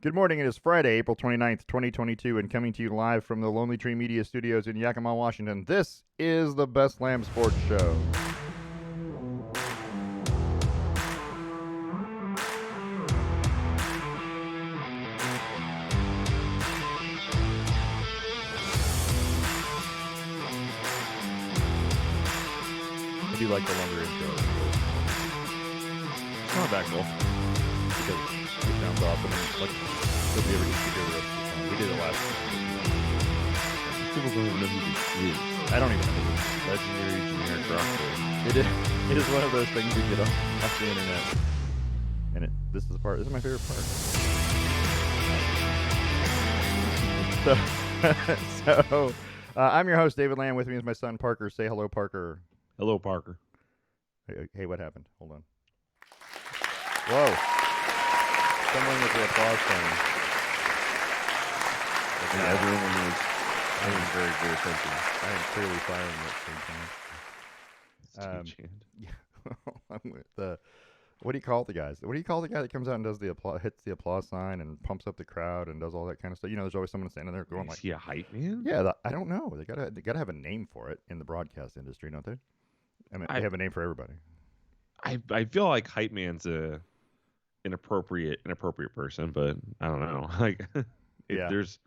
Good morning. It is Friday, April 29th, 2022, and coming to you live from the Lonely Tree Media Studios in Yakima, Washington. This is the Best Lamb Sports Show. I do like the longer intro It's not that cool. because it sounds awesome. And like, nobody ever gets to hear the rest of the song. We did it last week. People don't even know who this is. I don't even know who this Legendary generic rock band. is. It is one of those things you get off the internet. And this is the part. This is my favorite part. So I'm your host, David Lamb. With me is my son, Parker. Say hello, Parker. Hello, Parker. Hey, what happened? Hold on. Whoa. Someone with the applause thing. And everyone was paying very good attention. I am clearly firing at the same time. Stagehand. Yeah. I'm with the. What do you call the guys? What do you call the guy that comes out and does the applause, hits the applause sign and pumps up the crowd and does all that kind of stuff? You know, there's always someone standing there going Is like, he a hype man? yeah, I don't know. They gotta have a name for it in the broadcast industry, don't they? I mean, they have a name for everybody. I feel like hype man's a inappropriate person, but I don't know. Like, Yeah. there's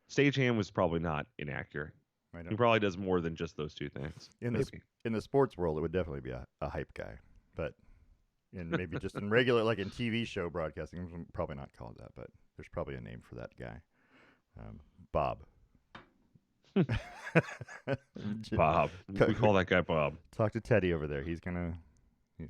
stagehand was probably not inaccurate. I He know. probably does more than just those two things. In the sports world, it would definitely be a hype guy, but in maybe just in regular, like in TV show broadcasting, probably not called that, but there's probably a name for that guy. Bob. Bob. We call that guy Bob. Talk to Teddy over there. He's gonna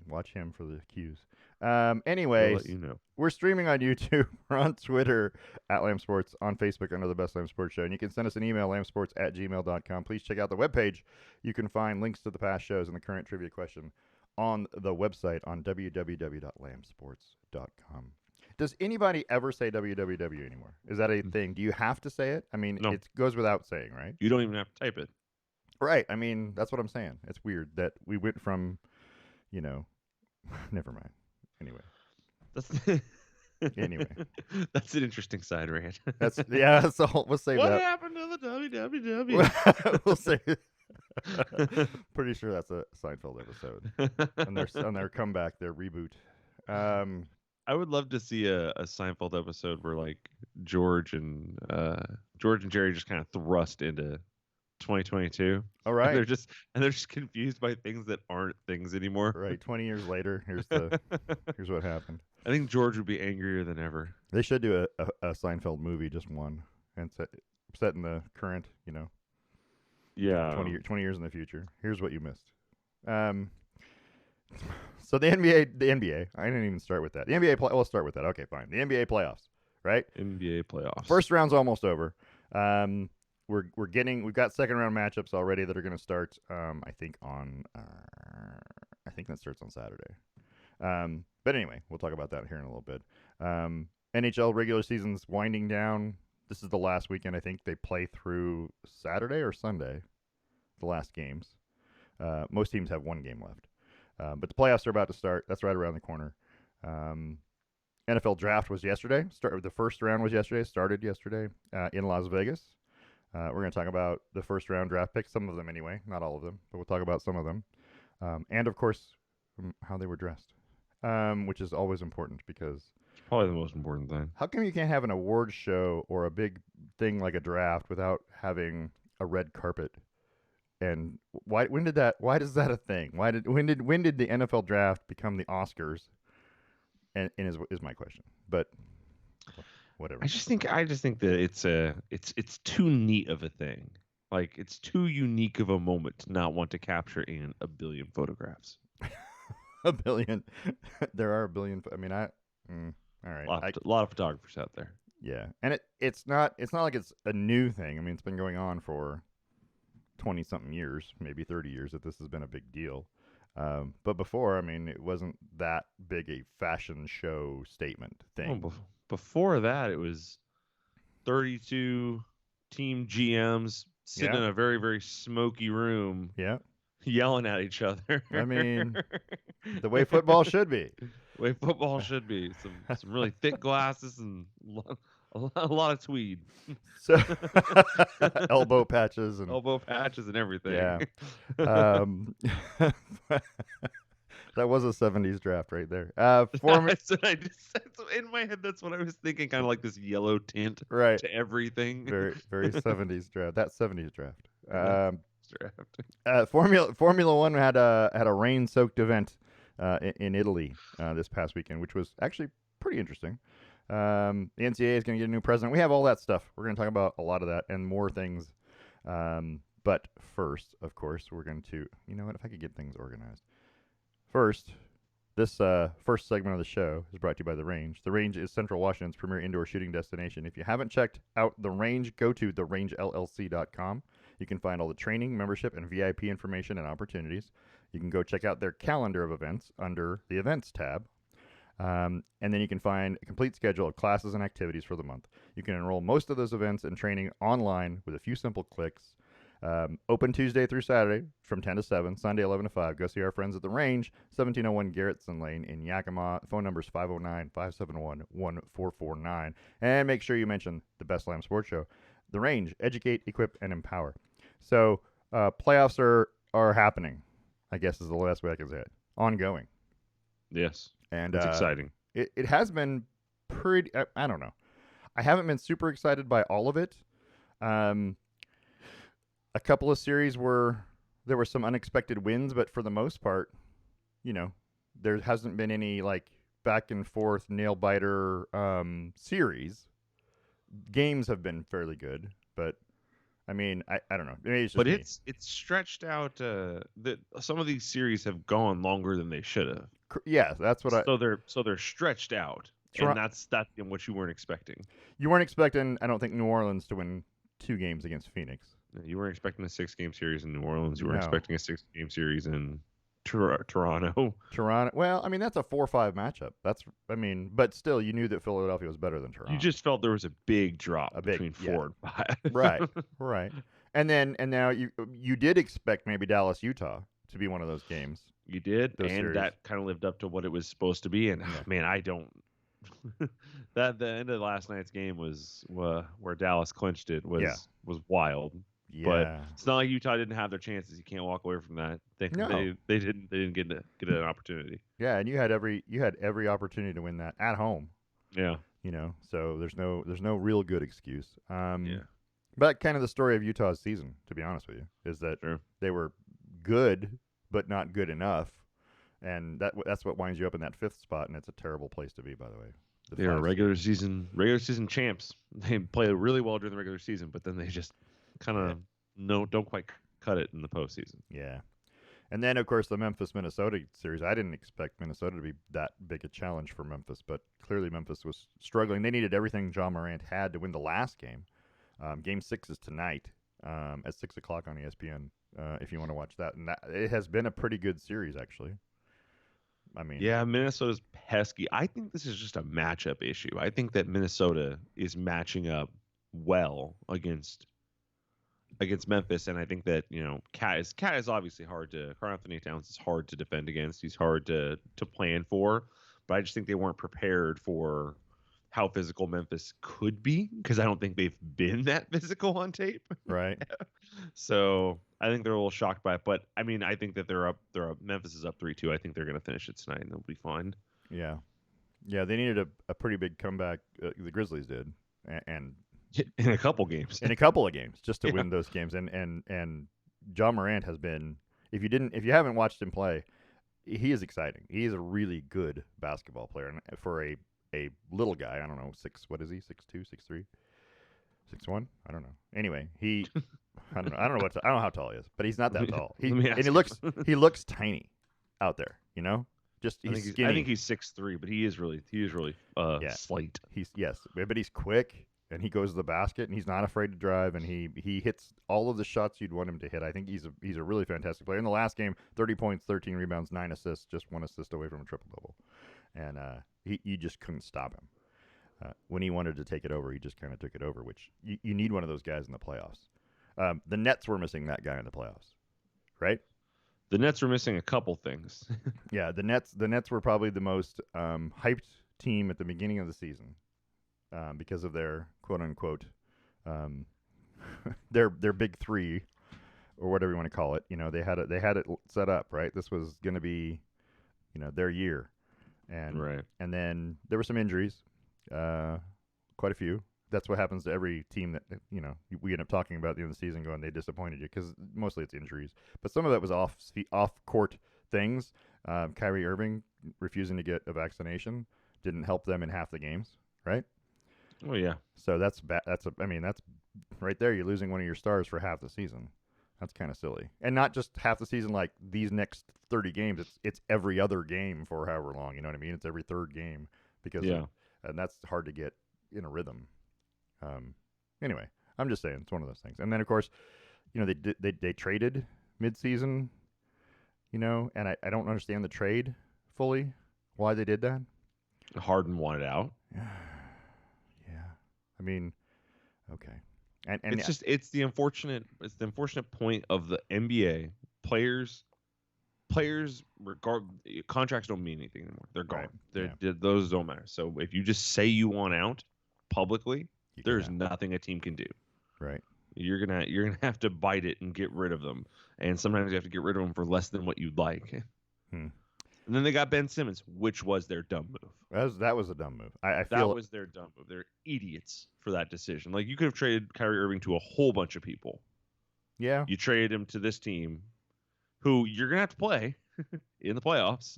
watch him for the cues. I'll Anyways, let you know. we're streaming on YouTube. We're on Twitter at Lamb Sports, on Facebook under the Best Lamb Sports Show, and you can send us an email, lambsports@gmail.com. Please check out the webpage. You can find links to the past shows and the current trivia question on the website on www.lambsports.com. Does anybody ever say www anymore? Is that a thing? Do you have to say it? I mean, No. it goes without saying, right? You don't even have to type it. Right. I mean, that's what I'm saying. It's weird that we went from, never mind. Anyway. That's Anyway. That's an interesting side rant. That's all. We'll save What that. happened to the WWW? We'll save. Pretty sure that's a Seinfeld episode. On their comeback, their reboot. I would love to see a Seinfeld episode where like George and Jerry just kind of thrust into 2022. All right. And they're just confused by things that aren't things anymore. Right. 20 years later, here's what happened. I think George would be angrier than ever. They should do a Seinfeld movie, just one, and set in the current, Yeah. 20 years in the future. Here's what you missed. So the NBA. I didn't even start with that. The NBA. We'll start with that. Okay, fine. The NBA playoffs, right? NBA playoffs. First round's almost over. We've got second round matchups already that are going to start. I think that starts on Saturday. But anyway, we'll talk about that here in a little bit. NHL regular season's winding down. This is the last weekend. I think they play through Saturday or Sunday, the last games. Most teams have one game left. But the playoffs are about to start. That's right around the corner. NFL draft was yesterday. The first round was yesterday. Started yesterday in Las Vegas. We're going to talk about the first round draft picks, some of them anyway, not all of them, but we'll talk about some of them. And of course, how they were dressed, which is always important because It's probably the most important thing. how come you can't have an award show or a big thing like a draft without having a red carpet? And why is that a thing? When did the NFL draft become the Oscars? And is my question. But whatever. I just think that it's too neat of a thing. Like it's too unique of a moment to not want to capture in a billion photographs. A billion. There are a billion. I mean, all right. A lot of photographers out there. Yeah, and it's not like it's a new thing. I mean, it's been going on for 20-something years, maybe 30 years that this has been a big deal. But before, I mean, it wasn't that big a fashion show statement thing. Well, before that, it was 32 team GMs sitting in a very, very smoky room. Yeah. Yelling at each other. I mean, the way football should be. The way football should be. Some really thick glasses and A lot of tweed, So elbow patches and elbow patches, and everything. yeah. Um, that was a '70s draft right there. That's what I just said. So in my head, that's what I was thinking. Kind of like this yellow tint Right, to everything. very '70s draft. That '70s draft. Yeah, draft. Formula One had a rain soaked event in Italy this past weekend, which was actually pretty interesting. The NCAA is going to get a new president. We have all that stuff. We're going to talk about a lot of that and more things. But first, of course, we're going to. You know what? If I could get things organized. First, this first segment of the show is brought to you by The Range. The Range is Central Washington's premier indoor shooting destination. If you haven't checked out The Range, go to therangellc.com. You can find all the training, membership, and VIP information and opportunities. You can go check out their calendar of events under the Events tab. And then you can find a complete schedule of classes and activities for the month. You can enroll most of those events and training online with a few simple clicks. Open Tuesday through Saturday from 10 to 7, Sunday 11 to 5. Go see our friends at The Range, 1701 Garrettson Lane in Yakima. Phone number is 509-571-1449. And make sure you mention the Best Lamb Sports Show. The Range, educate, equip, and empower. So playoffs are happening, I guess is the best way I can say it. Ongoing. Yes, And it's exciting. It has been pretty, I don't know. I haven't been super excited by all of it. A couple of series there were some unexpected wins, but for the most part, you know, there hasn't been any like back and forth nail biter series. Games have been fairly good, but I mean, I don't know. Maybe it's just But me. it's stretched out. That some of these series have gone longer than they should have. Yeah, that's what I. So they're stretched out, and Toron- that's what you weren't expecting. you weren't expecting, I don't think, New Orleans to win 2 games against Phoenix. You weren't expecting a 6-game series in New Orleans. You weren't No. expecting a 6-game series in Toronto. Toronto. Well, I mean, that's a 4-5 matchup. But still, you knew that Philadelphia was better than Toronto. You just felt there was a big drop between yeah. 4 and 5. Right, right. And now you did expect maybe Dallas Utah to be one of those games. You did, Those and series. that kind of lived up to what it was supposed to be. And man, I don't. That the end of last night's game was where Dallas clinched it was wild. Yeah. But it's not like Utah didn't have their chances. You can't walk away from that. They didn't get an opportunity. Yeah, and you had every opportunity to win that at home. Yeah. You know, so there's no real good excuse. Yeah. But kind of the story of Utah's season, to be honest with you, is that they were good but not good enough, and that's what winds you up in that 5th spot, and it's a terrible place to be, by the way. They are regular season champs. They play really well during the regular season, but then they just kind of don't quite cut it in the postseason. Yeah. And then, of course, the Memphis-Minnesota series. I didn't expect Minnesota to be that big a challenge for Memphis, but clearly Memphis was struggling. They needed everything John Morant had to win the last game. Game 6 is tonight at 6 o'clock on ESPN if you want to watch that. And it has been a pretty good series, actually. I mean, yeah, Minnesota's pesky. I think this is just a matchup issue. I think that Minnesota is matching up well against Memphis, and I think that Cat is obviously hard to. Karl Anthony Towns is hard to defend against. He's hard to plan for, but I just think they weren't prepared for how physical Memphis could be, because I don't think they've been that physical on tape. Right. So I think they're a little shocked by it, but I mean, I think that they're up. Memphis is up 3-2. I think they're going to finish it tonight, and they'll be fine. Yeah. Yeah, they needed a pretty big comeback. The Grizzlies did, and in a couple games. In a couple of games, just to win those games. And John Morant has been. If you haven't watched him play, he is exciting. He is a really good basketball player, and for a little guy, I don't know, what is he? 6'2", 6'3", 6'1"? I don't know. Anyway, I don't know. I don't know how tall he is, but he's not that tall. He looks tiny out there. You know, he's skinny. I think he's 6'3", but he is really slight. But he's quick, and he goes to the basket, and he's not afraid to drive, and he hits all of the shots you'd want him to hit. I think he's a really fantastic player. In the last game, 30 points, 13 rebounds, 9 assists, just 1 assist away from a triple double, and you just couldn't stop him. When he wanted to take it over, he just kind of took it over, which you need one of those guys in the playoffs. The Nets were missing that guy in the playoffs, right? The Nets were missing a couple things. Yeah, the Nets were probably the most hyped team at the beginning of the season. because of their quote unquote um, their big three or whatever you want to call it. They had it set up right. This was going to be their year, and Right. and then there were some injuries, quite a few. That's what happens to every team that we end up talking about at the end of the season, going they disappointed you because mostly it's injuries, but some of that was off court things. Kyrie Irving refusing to get a vaccination didn't help them in half the games, right? Oh yeah. So that's bad. That's right there. You're losing one of your stars for half the season. That's kind of silly, and not just half the season. Like these next 30 games, it's every other game for however long. You know what I mean? It's every third game Yeah. and that's hard to get in a rhythm. Um, anyway, I'm just saying it's one of those things. And then of course, they traded midseason, and I don't understand the trade fully. Why they did that? Harden wanted out. Yeah. I mean, okay. And It's just it's the unfortunate point of the NBA players regard contracts don't mean anything anymore. They're gone. Those don't matter. So if you just say you want out publicly, there's nothing a team can do. Right. You're gonna have to bite it and get rid of them, and sometimes you have to get rid of them for less than what you'd like. And then they got Ben Simmons, which was their dumb move. That was a dumb move. I feel that was their dumb move. They're idiots for that decision. Like you could have traded Kyrie Irving to a whole bunch of people. Yeah. You traded him to this team, who you're gonna have to play in the playoffs.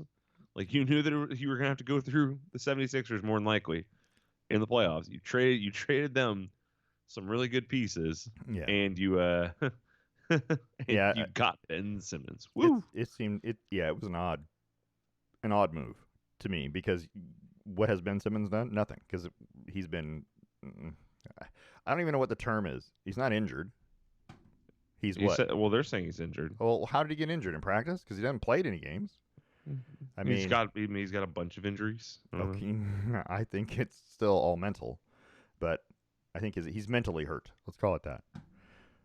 Like you knew that you were gonna have to go through the 76ers more than likely in the playoffs. You traded them some really good pieces, and you you got Ben Simmons. Woo! It was an odd move to me because what has Ben Simmons done? Nothing, because he's been. I don't even know what the term is. He's not injured. He's what? They're saying he's injured. Well, how did he get injured in practice? Because he hasn't played any games. I mean, he's got a bunch of injuries. Okay, I think it's still all mental, but I think he's mentally hurt. Let's call it that.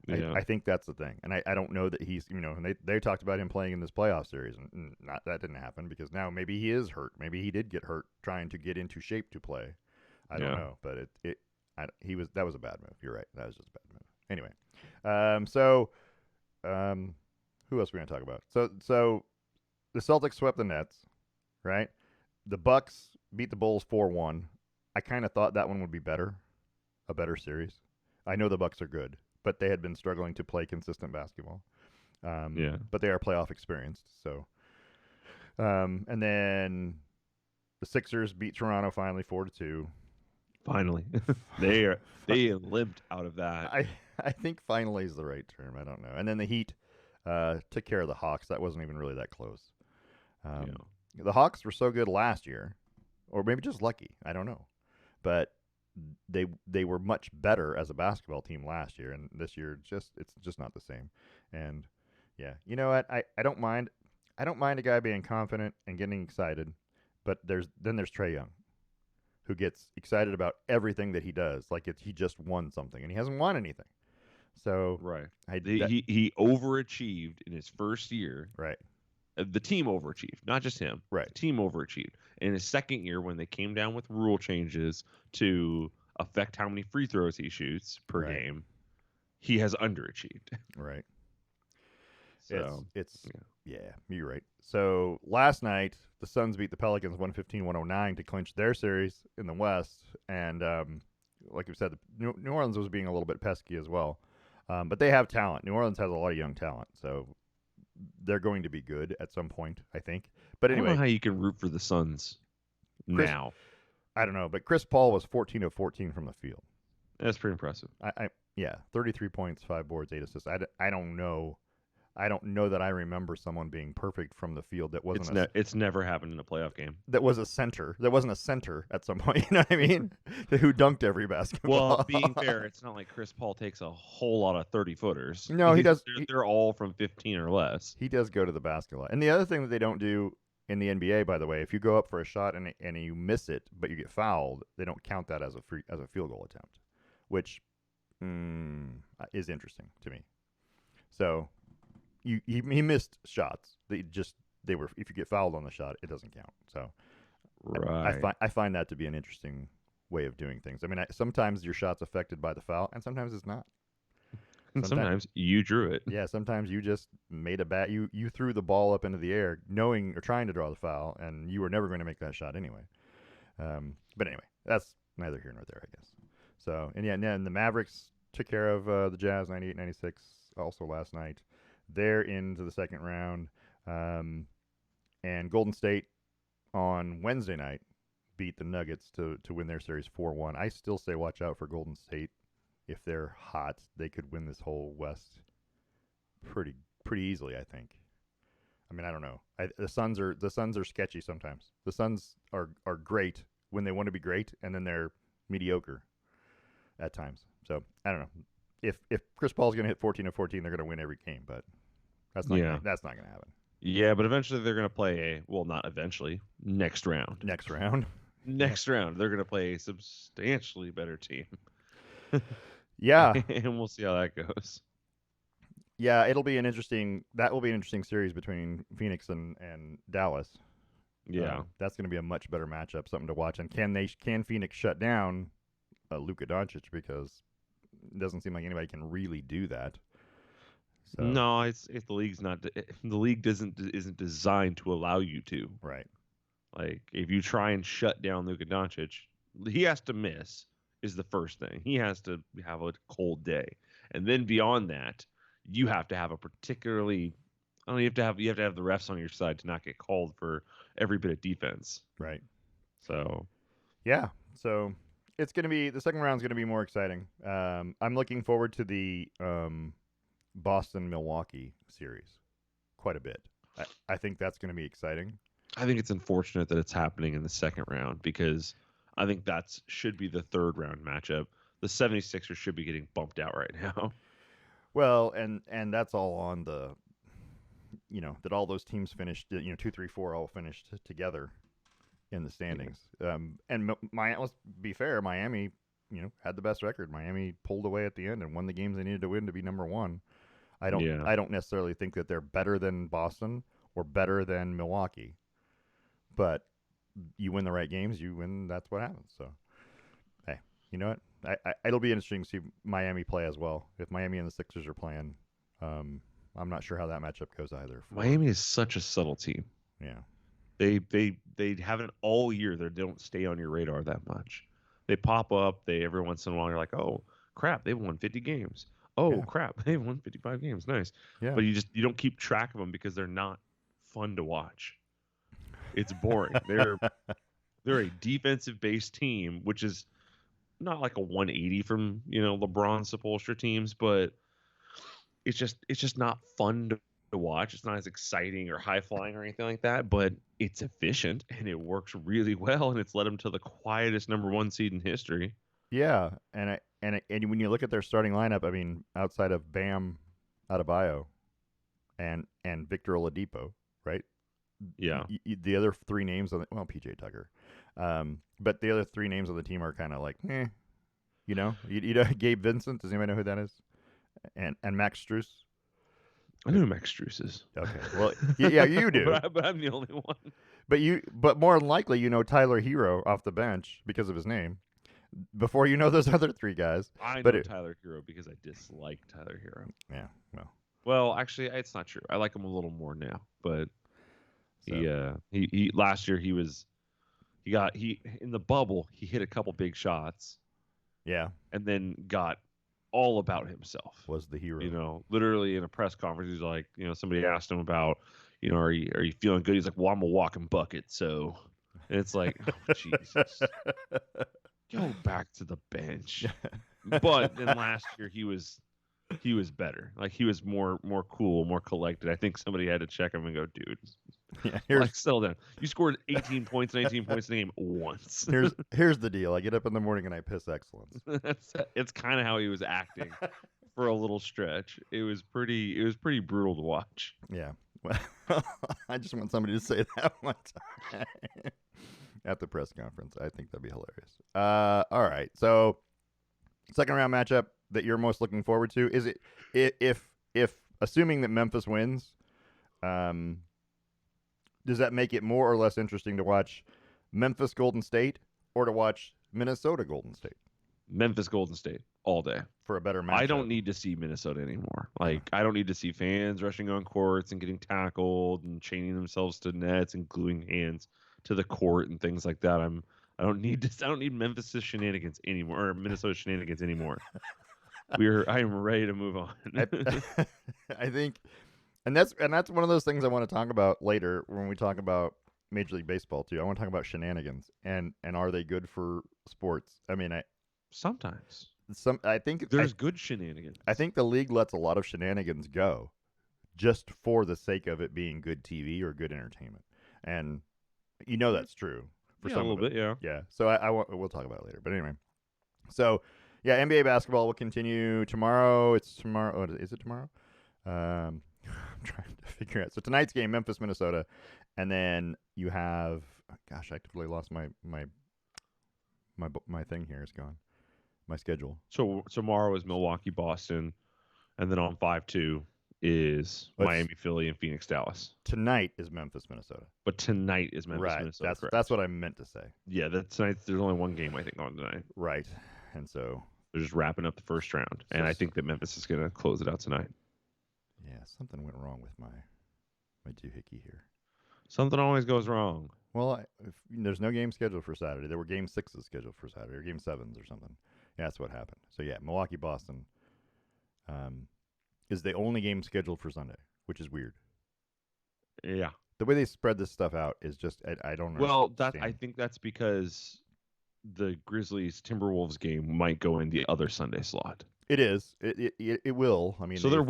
Yeah. I think that's the thing, and I don't know that he's and they talked about him playing in this playoff series, and that didn't happen because now maybe he is hurt. Maybe he did get hurt trying to get into shape to play. I don't know, but that was a bad move. You're right, that was just a bad move. Anyway, who else are we gonna talk about? So the Celtics swept the Nets, right? The Bucks beat the Bulls 4-1. I kind of thought that one would be a better series. I know the Bucks are good, but they had been struggling to play consistent basketball. But they are playoff experienced. So, and then the Sixers beat Toronto finally 4-2. Finally, they limped out of that. I think finally is the right term. I don't know. And then the Heat took care of the Hawks. That wasn't even really that close. The Hawks were so good last year, or maybe just lucky. I don't know, but they were much better as a basketball team last year, and this year it's just not the same. And yeah, you know what? I don't mind a guy being confident and getting excited, but there's Trae Young, who gets excited about everything that he does, like he just won something, and he hasn't won anything. So right, he overachieved in his first year. Right. The team overachieved, not just him. Right. The team overachieved. In his second year, when they came down with rule changes to affect how many free throws he shoots per game, he has underachieved. Right. So you're right. So last night, the Suns beat the Pelicans 115-109 to clinch their series in the West. And like you said, New Orleans was being a little bit pesky as well. But they have talent. New Orleans has a lot of young talent. So they're going to be good at some point, I think. But anyway, I don't know how you can root for the Suns now. I don't know, but Chris Paul was 14 of 14 from the field. That's pretty impressive. 33 points, 5 boards, 8 assists. I don't know. I don't know that I remember someone being perfect from the field that wasn't. It's never happened in a playoff game. That was a center. That wasn't a center at some point. You know what I mean? Who dunked every basketball? Well, being fair, it's not like Chris Paul takes a whole lot of 30-footers. No, he does. They're all from 15 or less. He does go to the basket a lot. And the other thing that they don't do in the NBA, by the way, if you go up for a shot and you miss it, but you get fouled, they don't count that as a field goal attempt, which is interesting to me. So. He missed shots. They were, if you get fouled on the shot, it doesn't count. So right. I find that to be an interesting way of doing things. I mean, sometimes your shot's affected by the foul, and sometimes it's not. And sometimes you drew it. Yeah, sometimes you just made a bat. You threw the ball up into the air, knowing or trying to draw the foul, and you were never going to make that shot anyway. But anyway, that's neither here nor there, I guess. So, and then the Mavericks took care of the Jazz 98-96 also last night. They're into the second round. And Golden State on Wednesday night beat the Nuggets to win their series 4-1. I still say watch out for Golden State. If they're hot, they could win this whole West pretty easily, I think. I mean, I don't know. The Suns are sketchy sometimes. The Suns are great when they want to be great, and then they're mediocre at times. So I don't know. If Chris Paul's going to hit 14 of 14, they're going to win every game, but that's not going to happen. Yeah, but eventually they're going to play not eventually, next round. Next round, they're going to play a substantially better team. Yeah, and we'll see how that goes. Yeah, that will be an interesting series between Phoenix and Dallas. Yeah, that's going to be a much better matchup, something to watch. And can Phoenix shut down Luka Doncic, because it doesn't seem like anybody can really do that. So. No, it's the league's not. The league isn't designed to allow you to. Right. Like if you try and shut down Luka Doncic, he has to miss. Is the first thing. He has to have a cold day, and then beyond that, you have to have a particularly. You have to have the refs on your side to not get called for every bit of defense. Right. So. Yeah. So it's going to be the second round is going to be more exciting. I'm looking forward to the Boston-Milwaukee series quite a bit. I think that's going to be exciting. I think it's unfortunate that it's happening in the second round, because I think that should be the third round matchup. The 76ers should be getting bumped out right now. Well, and that's all on the, that all those teams finished, 2, 3, 4 all finished together in the standings. And let's be fair, Miami, had the best record. Miami pulled away at the end and won the games they needed to win to be number one. I don't necessarily think that they're better than Boston or better than Milwaukee, but you win the right games, you win. That's what happens. So, hey, you know what? It'll be interesting to see Miami play as well. If Miami and the Sixers are playing, I'm not sure how that matchup goes either. Miami is such a subtle team. Yeah, they haven't all year. They don't stay on your radar that much. They pop up. Every once in a while you're like, oh crap, they've won 50 games. Oh crap, they've won 55 games. Nice. Yeah. But you don't keep track of them because they're not fun to watch. It's boring. They're a defensive based team, which is not like a 180 from LeBron Spoelstra teams, but it's just not fun to watch. It's not as exciting or high flying or anything like that, but it's efficient and it works really well, and it's led them to the quietest number one seed in history. Yeah, and when you look at their starting lineup, I mean, outside of Bam Adebayo and Victor Oladipo, right? Yeah. The other three names PJ Tucker, but the other three names on the team are kind of like, Gabe Vincent. Does anybody know who that is? And Max Strus. I know who Max Strus is. Okay, well, yeah, you do. but I'm the only one. But more than likely, Tyler Hero off the bench because of his name. Before you know those other three guys. I know Tyler Hero because I dislike Tyler Hero. Yeah, well, actually, it's not true. I like him a little more now, but. He last year he in the bubble he hit a couple big shots, and then got all about himself. Was the hero, literally in a press conference he's like, somebody asked him about, are you feeling good? He's like, well, I'm a walking bucket, so. And it's like, oh, Jesus, go back to the bench. But then last year he was better. Like he was more cool, more collected. I think somebody had to check him and go, dude, settle down. You scored 18 points in a game once. Here's the deal. I get up in the morning and I piss excellence. It's kind of how he was acting for a little stretch. It was pretty brutal to watch. Yeah. Well, I just want somebody to say that one time at the press conference. I think that'd be hilarious. All right. So second round matchup that you're most looking forward to, is it if assuming that Memphis wins, does that make it more or less interesting to watch Memphis Golden State or to watch Minnesota Golden State Memphis Golden State all day. for a better matchup. I don't need to see Minnesota anymore. Like, I don't need to see fans rushing on courts and getting tackled and chaining themselves to nets and gluing hands to the court and things like that. I don't need Memphis shenanigans anymore, or Minnesota shenanigans anymore. I am ready to move on. I think, and that's one of those things I want to talk about later when we talk about Major League Baseball too. I want to talk about shenanigans and are they good for sports? I mean, Sometimes I think there's good shenanigans. I think the league lets a lot of shenanigans go just for the sake of it being good TV or good entertainment, and that's true for some a little bit, yeah. Yeah. So we'll talk about it later. But anyway, so yeah, NBA basketball will continue tomorrow. It's tomorrow. Oh, is it tomorrow? I'm trying to figure out. So tonight's game, Memphis, Minnesota, and then you have. Gosh, I totally lost my thing here. It's gone. My schedule. So tomorrow is Milwaukee, Boston, and then on 5-2 is Miami, Philly, and Phoenix, Dallas. Tonight is Memphis, Minnesota. But tonight is Memphis, Minnesota. That's what I meant to say. Yeah, tonight. There's only one game I think on tonight. Right, and so they're just wrapping up the first round, and I think that Memphis is going to close it out tonight. Yeah, something went wrong with my doohickey here. Something always goes wrong. Well, there's no game scheduled for Saturday. There were game 6s scheduled for Saturday, or game 7s or something. Yeah, that's what happened. So yeah, Milwaukee, Boston is the only game scheduled for Sunday, which is weird. Yeah. The way they spread this stuff out is just I don't know. Well, I think that's because the Grizzlies Timberwolves game might go in the other Sunday slot. It is. It will. I mean, so there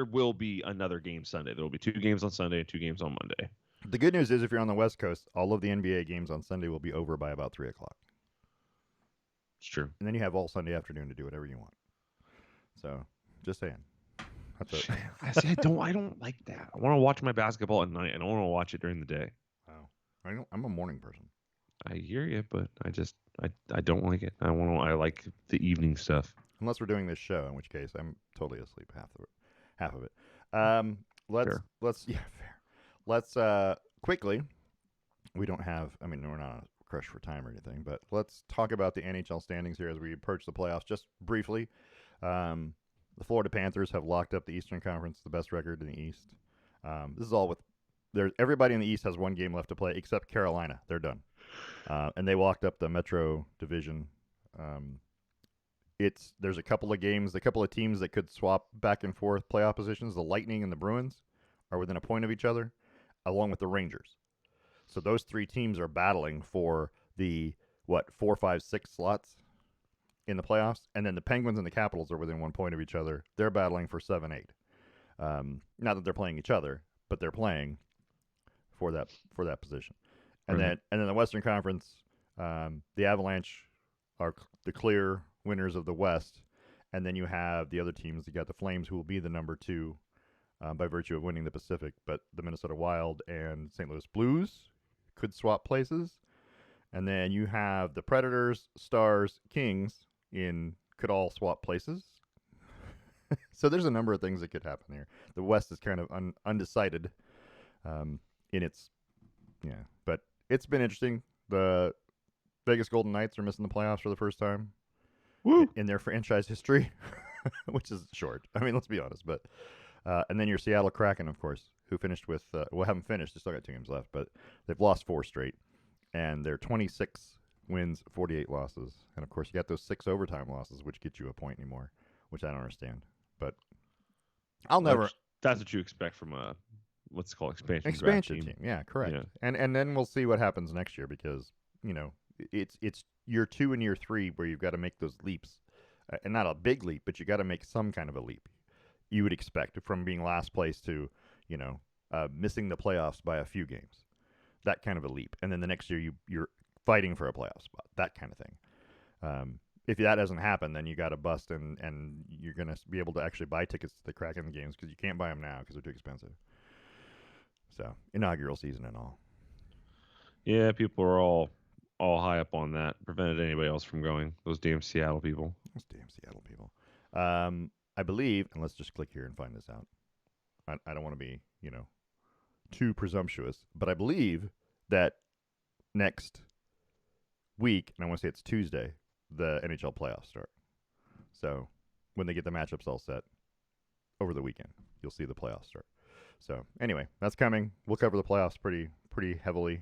will be another game Sunday. There will be 2 games on Sunday and 2 games on Monday. The good news is, if you're on the West Coast, all of the NBA games on Sunday will be over by about 3:00. It's true. And then you have all Sunday afternoon to do whatever you want. So, just saying. I don't like that. I want to watch my basketball at night. I don't want to watch it during the day. Wow. I'm a morning person. I hear you, but I don't like it. I like the evening stuff. Unless we're doing this show, in which case I'm totally asleep half of it. Fair. Let's quickly. We don't have. I mean, we're not on a crush for time or anything, but let's talk about the NHL standings here as we approach the playoffs. Just briefly, the Florida Panthers have locked up the Eastern Conference, the best record in the East. This is all with. Everybody in the East has one game left to play except Carolina. They're done, and they locked up the Metro Division. There's a couple of teams that could swap back and forth playoff positions. The Lightning and the Bruins are within a point of each other, along with the Rangers. So those 3 teams are battling for the 4, 5, 6 slots in the playoffs, and then the Penguins and the Capitals are within 1 point of each other. They're battling for 7, 8. Not that they're playing each other, but they're playing for that position. And then the Western Conference, the Avalanche are the clear winners of the West, and then you have the other teams. You got the Flames, who will be the number 2 by virtue of winning the Pacific, but the Minnesota Wild and St. Louis Blues could swap places. And then you have the Predators, Stars, Kings could all swap places. So there's a number of things that could happen here. The West is kind of undecided but it's been interesting. The Vegas Golden Knights are missing the playoffs for the first time in their franchise history, which is short. I mean, let's be honest. But and then your Seattle Kraken, of course, who finished with haven't finished. They still got 2 games left, but they've lost 4 straight, and they're 26 wins, 48 losses, and of course you got those 6 overtime losses, which get you a point anymore, which I don't understand. But I'll never. That's what you expect from a what's it called expansion team. Yeah, correct. Yeah. And then we'll see what happens next year, because it's year 2 and year 3 where you've got to make those leaps, and not a big leap, but you got to make some kind of a leap. You would expect from being last place to missing the playoffs by a few games, that kind of a leap, and then the next year you're fighting for a playoff spot, that kind of thing. If that doesn't happen, then you got to bust, and you're going to be able to actually buy tickets to the Kraken games, because you can't buy them now because they're too expensive. So, inaugural season and all. Yeah, people are all high up on that. Prevented anybody else from going. Those damn Seattle people. I believe, and let's just click here and find this out. I don't want to be, too presumptuous, but I believe that next week, and I want to say it's Tuesday, the NHL playoffs start. So when they get the matchups all set over the weekend, you'll see the playoffs start. So anyway, that's coming. We'll cover the playoffs pretty heavily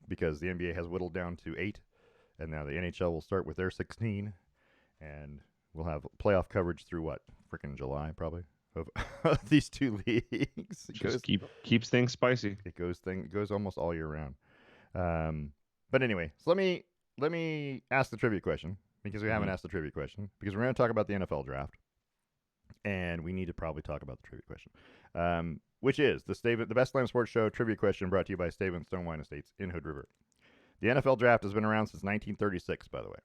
because the NBA has whittled down to 8, and now the NHL will start with their 16, and we'll have playoff coverage through what? Freaking July, probably, of these two leagues. Just keeps things spicy. It goes almost all year round. But anyway, so let me ask the trivia question because we haven't asked the trivia question because we're going to talk about the NFL draft, and we need to probably talk about the trivia question, which is the Best Slam Sports Show trivia question brought to you by Stave & Stone Wine Estates in Hood River. The NFL draft has been around since 1936, by the way,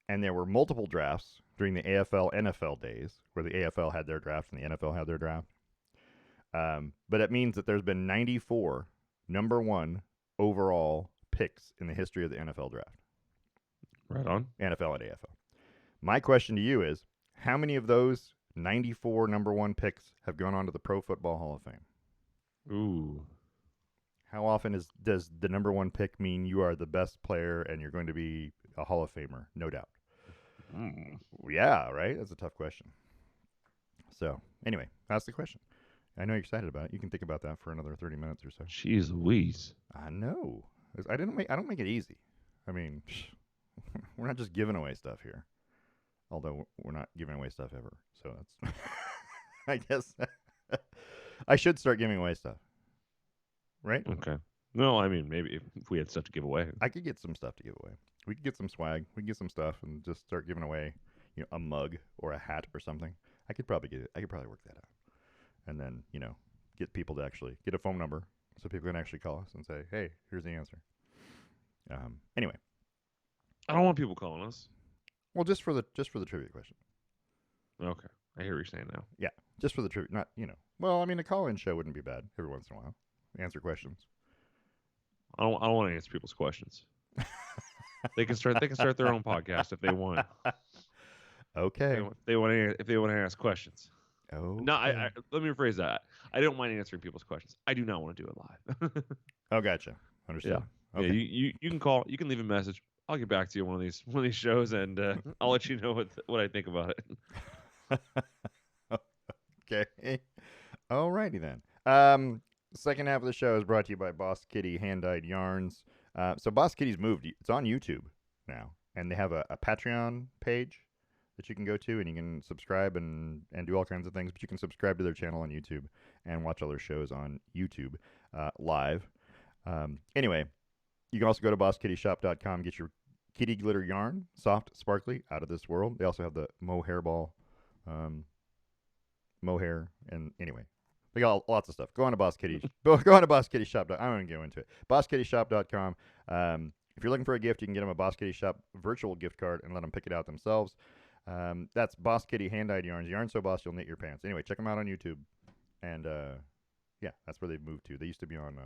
and there were multiple drafts during the AFL NFL days where the AFL had their draft and the NFL had their draft. But it means that there's been 94 number one overall picks in the history of the NFL draft. Right on. NFL and AFL. My question to you is, how many of those 94 number one picks have gone on to the Pro Football Hall of Fame? Ooh. How often does the number one pick mean you are the best player and you're going to be a Hall of Famer? No doubt. Yeah, right? That's a tough question. So, anyway, that's the question. I know you're excited about it. You can think about that for another 30 minutes or so. Jeez Louise. I know. I don't make it easy. I mean, we're not just giving away stuff here. Although we're not giving away stuff ever. So that's I guess I should start giving away stuff. Right? Okay. No, I mean, maybe if we had stuff to give away. I could get some stuff to give away. We could get some swag. We could get some stuff and just start giving away, a mug or a hat or something. I could probably get it. I could probably work that out. And then, get people to actually get a phone number so people can actually call us and say, hey, here's the answer. Anyway. I don't want people calling us. Well, just for the trivia question. Okay. I hear what you're saying now. Yeah. Just for the trivia. Not, well, I mean, a call-in show wouldn't be bad every once in a while. Answer questions. I don't want to answer people's questions. They can start their own podcast if they want. Okay. If they want to ask questions. Oh. No, I let me rephrase that. I don't mind answering people's questions. I do not want to do it live. Oh, gotcha. Understood. Yeah. Okay. Yeah, you can call. You can leave a message. I'll get back to you one of these shows, and I'll let you know what I think about it. Okay. Alrighty then. Second half of the show is brought to you by Boss Kitty Hand-Dyed Yarns. So Boss Kitty's moved. It's on YouTube now, and they have a Patreon page that you can go to, and you can subscribe and do all kinds of things. But you can subscribe to their channel on YouTube and watch all their shows on YouTube live. Anyway, you can also go to BossKittyShop.com, get your kitty glitter yarn, soft, sparkly, out of this world. They also have the hairball, mohair, and anyway, they got lots of stuff. Go on to Boss Kitty. Go on to BossKittyShop. I'm going to go into it. BossKittyShop.com. If you're looking for a gift, you can get them a Boss Kitty Shop virtual gift card and let them pick it out themselves. That's Boss Kitty Hand-Dyed Yarns. Yarn so boss you'll knit your pants. Anyway, check them out on YouTube. And yeah, that's where they've moved to. They used to be on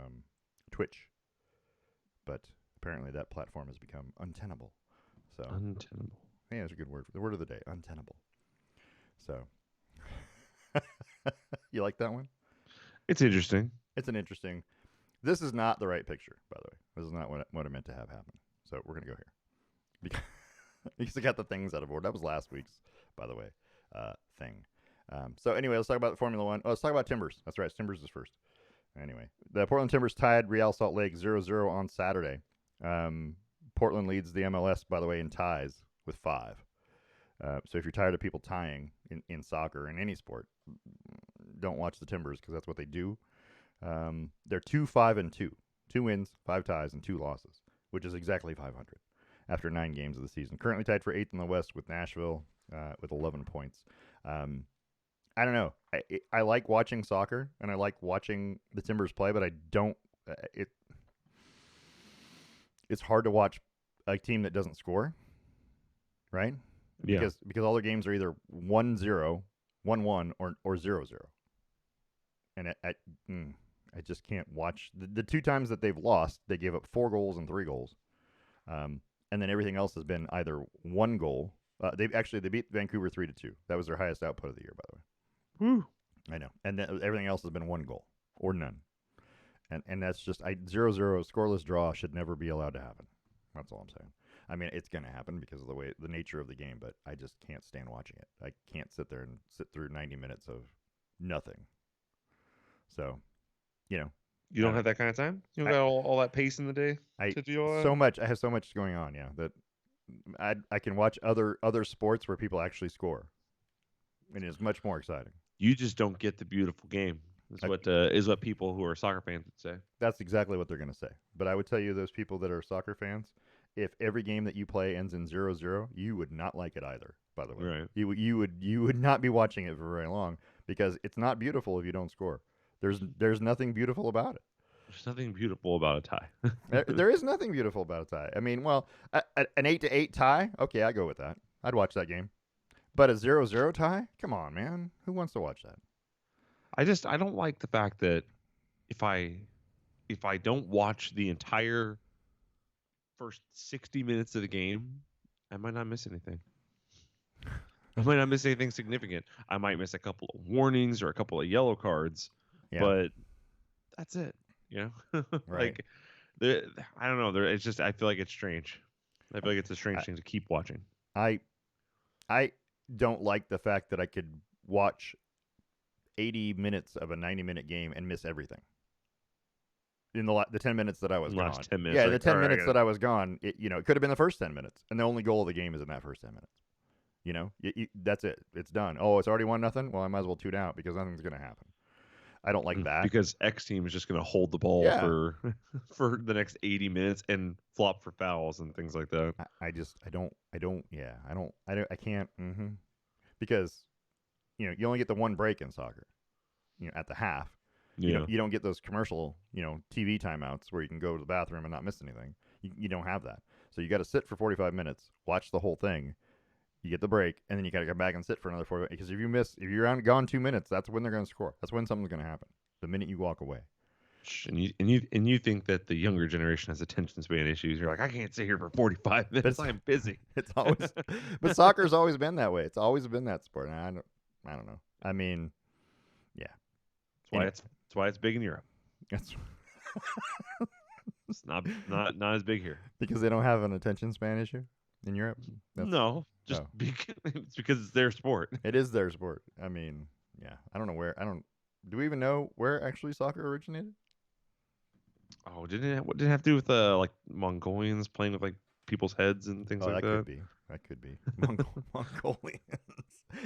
Twitch, but apparently that platform has become untenable. So untenable. Yeah, that's a good word. The word of the day, untenable. So you like that one? It's interesting. It's an interesting. This is not the right picture, by the way. This is not what I meant to have happen. So we're gonna go here because I got the things out of order. That was last week's, by the way, thing. So anyway, let's talk about the Formula One. Oh, let's talk about Timbers. That's right. Timbers is first. Anyway, the Portland Timbers tied Real Salt Lake 0-0 on Saturday. Portland leads the MLS, by the way, in ties with 5. So if you're tired of people tying in soccer, in any sport, don't watch the Timbers because that's what they do. They're 2-5-2. 2 wins, 5 ties, and 2 losses, which is exactly 500 after 9 games of the season. Currently tied for 8th in the West with Nashville with 11 points. I don't know. I like watching soccer, and I like watching the Timbers play, but I don't it's hard to watch a team that doesn't score, right? Yeah. Because all their games are either 1-0, 1-1, or 0-0. And I just can't watch. The 2 times that they've lost, they gave up 4 goals and 3 goals. And then everything else has been either 1 goal. They beat Vancouver 3-2. That was their highest output of the year, by the way. Woo. I know. And then everything else has been 1 goal or none. And that's just 0-0 scoreless draw should never be allowed to happen. That's all I'm saying. I mean, it's going to happen because of the nature of the game, but I just can't stand watching it. I can't sit there and sit through 90 minutes of nothing. So, you know, You I don't don't have know. that kind of time. You don't I got all that pace in the day I to do all that. so much. I have so much going on. Yeah, that I can watch other sports where people actually score, and it's much more exciting. You just don't get the beautiful game. I, Is what people who are soccer fans would say. that's exactly what they're going to say. But I would tell you, those people that are soccer fans, if every game that you play ends in 0-0, you would not like it either. By the way, Right. you would not be watching it for very long because it's not beautiful if you don't score. There's nothing beautiful about it. There's nothing beautiful about a tie. There is nothing beautiful about a tie. I mean, well, an 8-8 tie, okay, I go with that. I'd watch that game. But a 0-0 tie, come on, man, who wants to watch that? I don't like the fact that if I don't watch the entire first 60 minutes of the game, I might not miss anything. I might not miss anything significant. I might miss a couple of warnings or a couple of yellow cards, Yeah, but that's it. You know, right. like I don't know. It's just I feel like it's strange. I feel like it's a strange I, thing to keep watching. I I don't like the fact that I could watch 80 minutes of a 90-minute game and miss everything. In the 10 minutes that I was gone. Last 10 minutes. Yeah, like, the 10 all right, minutes that I was gone, it could have been the first 10 minutes, and the only goal of the game is in that first 10 minutes. That's it. It's done. Oh, it's already 1-0. Well, I might as well tune out because nothing's going to happen. I don't like that. because X team is just going to hold the ball Yeah. for the next 80 minutes and flop for fouls and things like that. I can't. Because, you only get the one break in soccer, at the half. Yeah. You don't get those commercial, TV timeouts where you can go to the bathroom and not miss anything. You don't have that. So you got to sit for 45 minutes, watch the whole thing. You get the break, and then you got to come back and sit for another 40 minutes. Because if you're gone 2 minutes, that's when they're going to score. That's when something's going to happen. The minute you walk away. And you think that the younger generation has attention span issues. You're like, I can't sit here for 45 minutes. I'm busy. It's always, but soccer's always been that way. It's always been that sport. And I don't know. I mean, yeah. That's why it's big in Europe. That's It's not as big here. because they don't have an attention span issue in Europe. No, just it's because it's their sport. It is their sport. I mean, yeah. I don't know where. Do we even know where actually soccer originated? Oh, what did it have to do with like Mongolians playing with like people's heads and things like that that? could be. That could be Mongolians.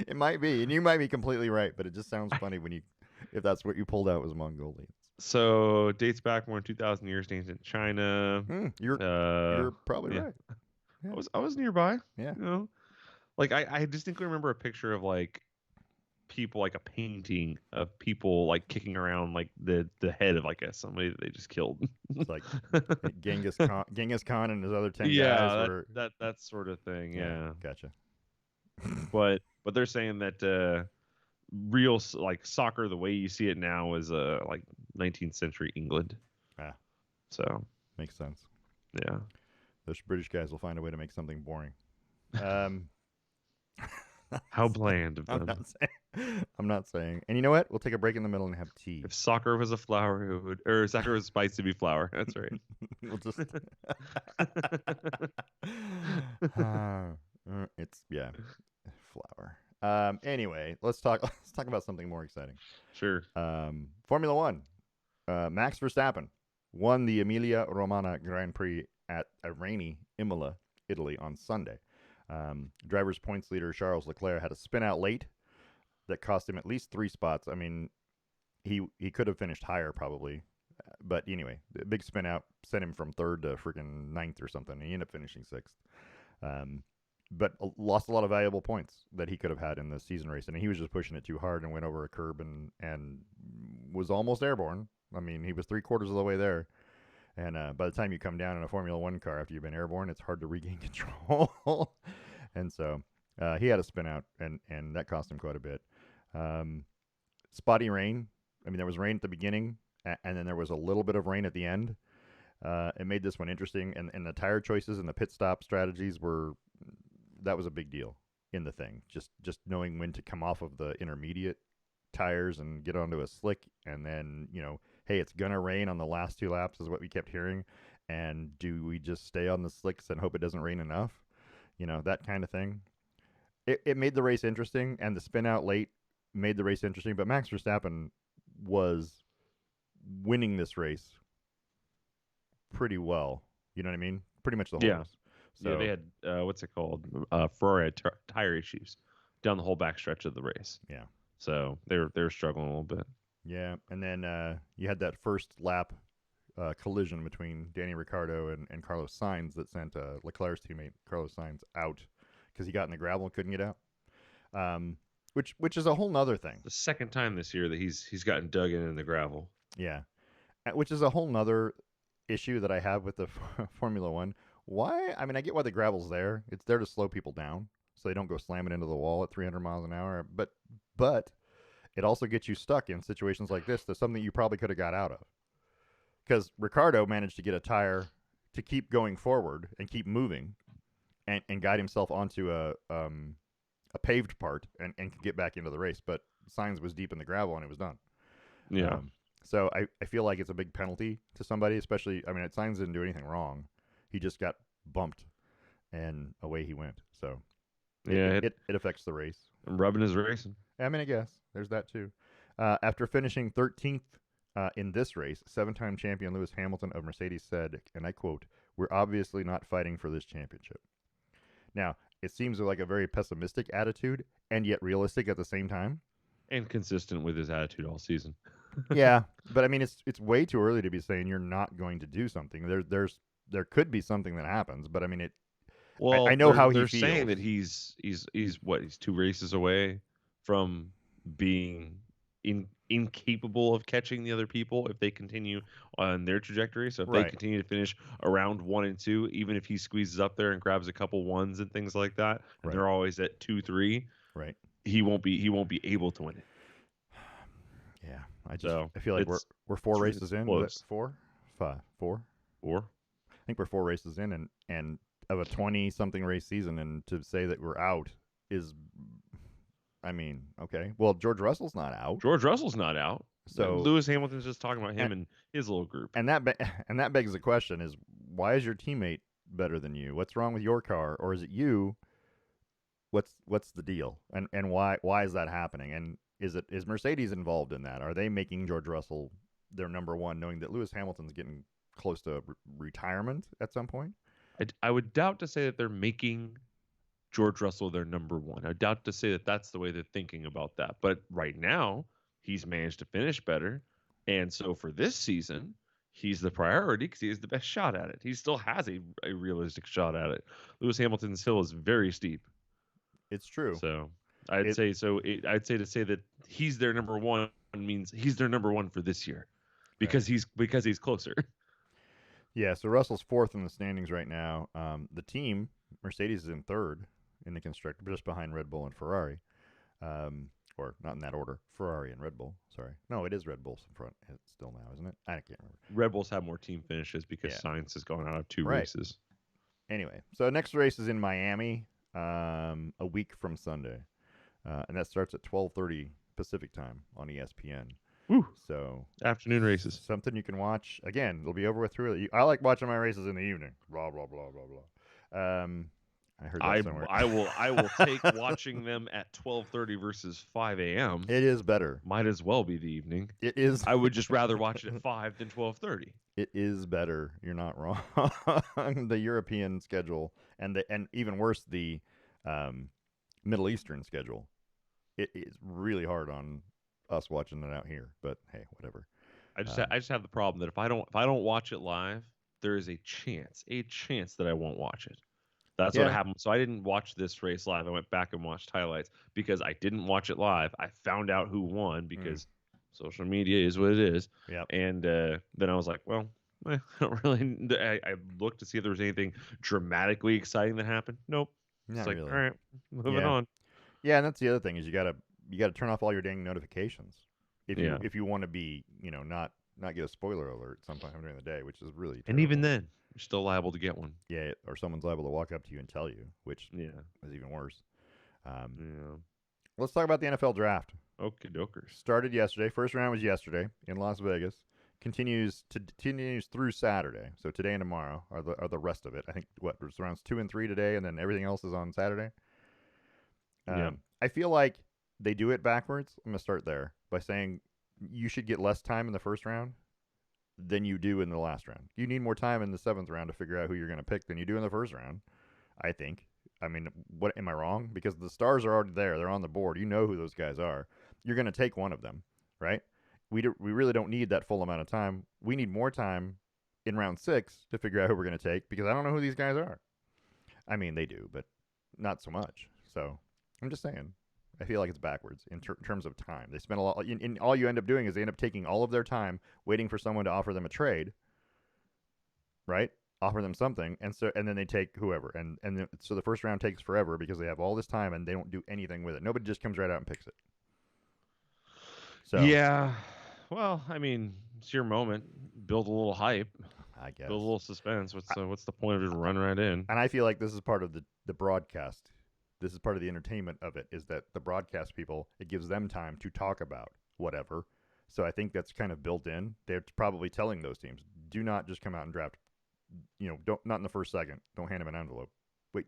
It might be, and you might be completely right. But it just sounds funny if that's what you pulled out was Mongolians. So dates back more than 2,000 years to ancient China. You're probably yeah. right. Yeah. I was nearby. Yeah. You know, like I distinctly remember a picture of like people, like a painting of people like kicking around like the head of like somebody that they just killed. It's like Genghis Khan and his other 10 guys Yeah, were that sort of thing. Yeah. Gotcha. But they're saying that real like soccer, the way you see it now, is like 19th century England. Ah, So makes sense. yeah, Those British guys will find a way to make something boring. how bland of them. I'm not saying. And you know what? We'll take a break in the middle and have tea. If soccer was a flower, or soccer was spice to be flour. That's right. We'll just. It's flour. Anyway, let's talk about something more exciting. Sure. Formula One. Max Verstappen won the Emilia Romagna Grand Prix at a rainy Imola, Italy, on Sunday. Drivers' points leader Charles Leclerc had a spin out late that cost him at least 3 spots. I mean, he could have finished higher probably, but anyway, the big spin out sent him from 3rd to freaking 9th or something. He ended up finishing 6th, but lost a lot of valuable points that he could have had in the season race. And he was just pushing it too hard and went over a curb and was almost airborne. I mean, he was 3/4 of the way there. And by the time you come down in a Formula One car after you've been airborne, it's hard to regain control. And so he had a spin out, and that cost him quite a bit. Spotty rain. I mean, there was rain at the beginning, and then there was a little bit of rain at the end. It made this one interesting, and the tire choices and the pit stop strategies that was a big deal in the thing. Just knowing when to come off of the intermediate tires and get onto a slick, and then hey, it's gonna rain on the last 2 laps, is what we kept hearing, and do we just stay on the slicks and hope it doesn't rain enough? That kind of thing. It made the race interesting, and the spin out late made the race interesting. But Max Verstappen was winning this race pretty well. You know what I mean? Pretty much the whole Yeah. race. Yeah, they So had what's it called? Ferrari had tire issues down the whole back stretch of the race. yeah, So they're struggling a little bit. yeah. And then you had that first lap collision between Danny Ricciardo and Carlos Sainz that sent Leclerc's teammate Carlos Sainz out because he got in the gravel and couldn't get out. Which is a whole nother thing. The second time this year that he's gotten dug in the gravel. Yeah, which is a whole nother issue that I have with the Formula One. Why? I mean, I get why the gravel's there. It's there to slow people down so they don't go slamming into the wall at 300 miles an hour. But it also gets you stuck in situations like this. That's something you probably could have got out of. Because Ricardo managed to get a tire to keep going forward and keep moving, and guide himself onto a paved part and could get back into the race. But Sainz was deep in the gravel and it was done. Yeah. So I feel like it's a big penalty to somebody, especially. I mean, Sainz didn't do anything wrong. He just got bumped, and away he went. So it affects the race. Rubbing his racing. I mean, I guess there's that too. After finishing 13th in this race, 7-time champion Lewis Hamilton of Mercedes said, and I quote, "We're obviously not fighting for this championship." Now, it seems like a very pessimistic attitude and yet realistic at the same time. And consistent with his attitude all season. Yeah, but I mean, it's way too early to be saying you're not going to do something. There could be something that happens, but I mean, Well, I know how he they're feels. saying that he's 2 races away from being incapable of catching the other people if they continue on their trajectory. So if they continue to finish around 1 and 2, even if he squeezes up there and grabs a couple ones and things like that, and they're always at 2, 3, right? He won't be able to win it. Yeah, I feel like we're 4 races in. Was it 4? 5? 4? 4? I think we're 4 races in, and of a 20-something race season, and to say that we're out is, I mean, okay. Well, George Russell's not out. George Russell's not out. So Lewis Hamilton's just talking about him and his little group. And that begs the question: is why is your teammate better than you? What's wrong with your car, or is it you? What's the deal, and why is that happening? And is Mercedes involved in that? Are they making George Russell their number one, knowing that Lewis Hamilton's getting close to retirement at some point? I would doubt to say that they're making George Russell their number one. I doubt to say that that's the way they're thinking about that. But right now, he's managed to finish better, and so for this season, he's the priority because he has the best shot at it. He still has a realistic shot at it. Lewis Hamilton's hill is very steep. It's true. So I'd say to say that he's their number one means he's their number one for this year, because he's closer. Yeah. So Russell's 4th in the standings right now. The team Mercedes is in 3rd in the constructor, just behind Red Bull and Ferrari. Or not in that order. Ferrari and Red Bull. Sorry. No, it is Red Bull's in front still now, isn't it? I can't remember. Red Bulls have more team finishes because Sainz has gone out of 2 races. Anyway, so next race is in Miami a week from Sunday. And that starts at 12:30 Pacific time on ESPN. Woo. So afternoon races. Something you can watch. Again, it'll be over with through. I like watching my races in the evening. Blah, blah, blah, blah, blah. I heard that somewhere. I will take watching them at 12:30 versus 5 a.m. It is better. Might as well be the evening. It is. I would just rather watch it at 5 than 12:30. It is better. You're not wrong. The European schedule and even worse, the Middle Eastern schedule. It is really hard on us watching it out here. But hey, whatever. I just have the problem that if I don't watch it live, there is a chance that I won't watch it. That's what happened. So I didn't watch this race live. I went back and watched highlights because I didn't watch it live. I found out who won because social media is what it is. Yep. And then I was like, well, I don't really. I looked to see if there was anything dramatically exciting that happened. Nope. It's like, really. all right, moving on. Yeah, and that's the other thing is you gotta turn off all your dang notifications if you want to be not get a spoiler alert sometime during the day, which is really terrible. And even then, you're still liable to get one. Yeah, or someone's liable to walk up to you and tell you, which is even worse. Let's talk about the NFL draft. Okie dokers. Started yesterday. First round was yesterday in Las Vegas. continues through Saturday. So today and tomorrow are the rest of it. I think what there's rounds 2 and 3 today, and then everything else is on Saturday. Yeah. I feel like they do it backwards. I'm gonna start there by saying you should get less time in the first round than you do in the last round. You need more time in the seventh round to figure out who you're gonna pick than you do in the first round. I think. I mean, what am I wrong? Because the stars are already there; they're on the board. You know who those guys are. You're gonna take one of them, right? We really don't need that full amount of time. We need more time in round 6 to figure out who we're gonna take because I don't know who these guys are. I mean, they do, but not so much. So I'm just saying. I feel like it's backwards in terms of time. They spend a lot. All you end up doing is they end up taking all of their time waiting for someone to offer them a trade, right? Offer them something, and then they take whoever, so the first round takes forever because they have all this time and they don't do anything with it. Nobody just comes right out and picks it. So Yeah. Well, I mean, it's your moment. Build a little hype. I guess Build a little suspense. What's the point of just run right in? and I feel like this is part of the broadcast. This is part of the entertainment of it. Is that the broadcast people? It gives them time to talk about whatever. So I think that's kind of built in. They're probably telling those teams, do not just come out and draft. Don't not in the first second. Don't hand them an envelope.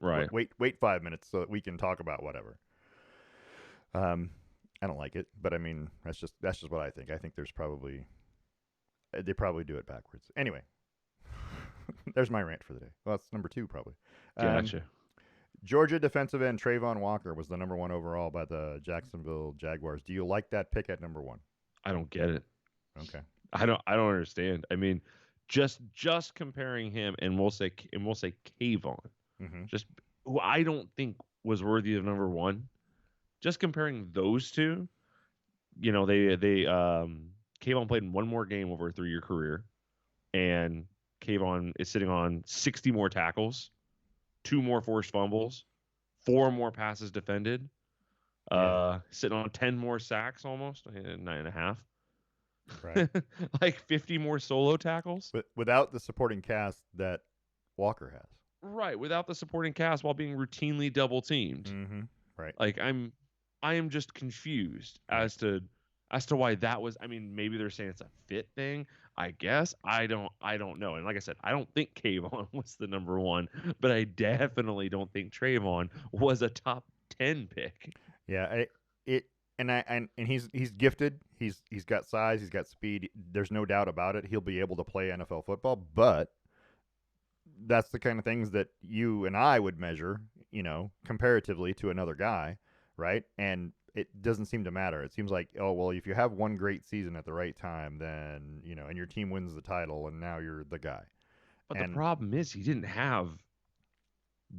Right. Wait 5 minutes so that we can talk about whatever. I don't like it, but I mean that's just what I think. I think they probably do it backwards. Anyway, there's my rant for the day. Well, that's number 2 probably. Gotcha. Georgia defensive end Trayvon Walker was the number 1 overall by the Jacksonville Jaguars. Do you like that pick at number 1? I don't get it. Okay. I don't understand. I mean, just comparing him and we'll say Kayvon, just who I don't think was worthy of number 1. Just comparing those two, Kayvon played in one more game over a 3-year career, and Kayvon is sitting on 60 more tackles, 2 more forced fumbles, 4 more passes defended, sitting on 10 more sacks, almost 9.5. Right. Like 50 more solo tackles. But without the supporting cast that Walker has. Right, without the supporting cast while being routinely double teamed. Right. Like I am just confused as to why that was. I mean, maybe they're saying it's a fit thing. I guess I don't know. And like I said, I don't think Kayvon was the number 1, but I definitely don't think Trayvon was a top 10 pick. Yeah, he's gifted. He's got size. He's got speed. There's no doubt about it. He'll be able to play NFL football, but that's the kind of things that you and I would measure, comparatively to another guy, right? And it doesn't seem to matter. It seems like, oh, well, if you have one great season at the right time, then, and your team wins the title and now you're the guy. But the problem is he didn't have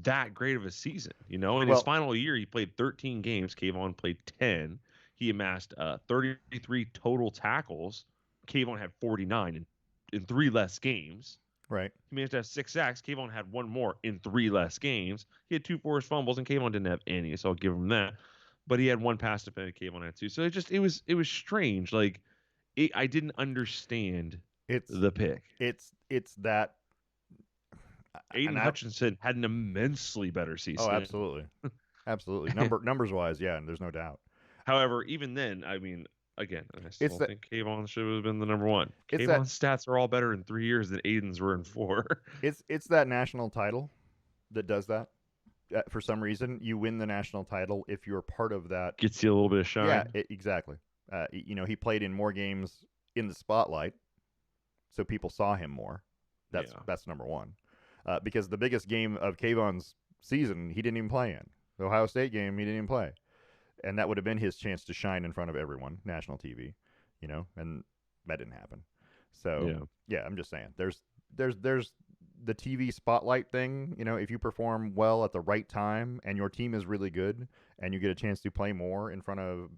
that great of a season, In his final year, he played 13 games. Kayvon played 10. He amassed 33 total tackles. Kayvon had 49 in 3 less games. Right. He managed to have 6 sacks. Kayvon had 1 more in 3 less games. He had 2 forced fumbles, and Kayvon didn't have any, so I'll give him that. But he had 1 pass defended. Kayvon had 2. So it was strange. Like I didn't understand the pick. It's that. Aiden Hutchinson had an immensely better season. Oh, absolutely, absolutely. Numbers wise, yeah, and there's no doubt. However, even then, I mean, again, I still think Kayvon should have been the number 1. Kayvon's stats are all better in 3 years than Aiden's were in 4. It's that national title that does that. For some reason, you win the national title if you're part of that. Gets you a little bit of shine. Yeah, exactly. He played in more games in the spotlight, so people saw him more. That's number 1. Because the biggest game of Kayvon's season, he didn't even play in. The Ohio State game, he didn't even play. And that would have been his chance to shine in front of everyone, national TV, and that didn't happen. So, yeah I'm just saying, there's the TV spotlight thing. If you perform well at the right time and your team is really good and you get a chance to play more in front of,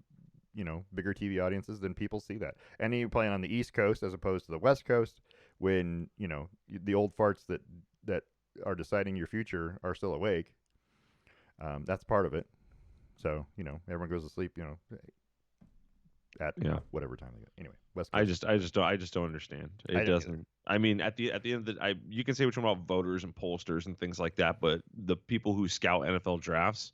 bigger TV audiences, then people see that. And you're playing on the East Coast as opposed to the West Coast when, the old farts that are deciding your future are still awake. That's part of it. So, everyone goes to sleep, at whatever time they get. Anyway, West Coast. I just don't understand. It doesn't. I mean, at the end of the, you can say what you want about voters and pollsters and things like that, but the people who scout NFL drafts,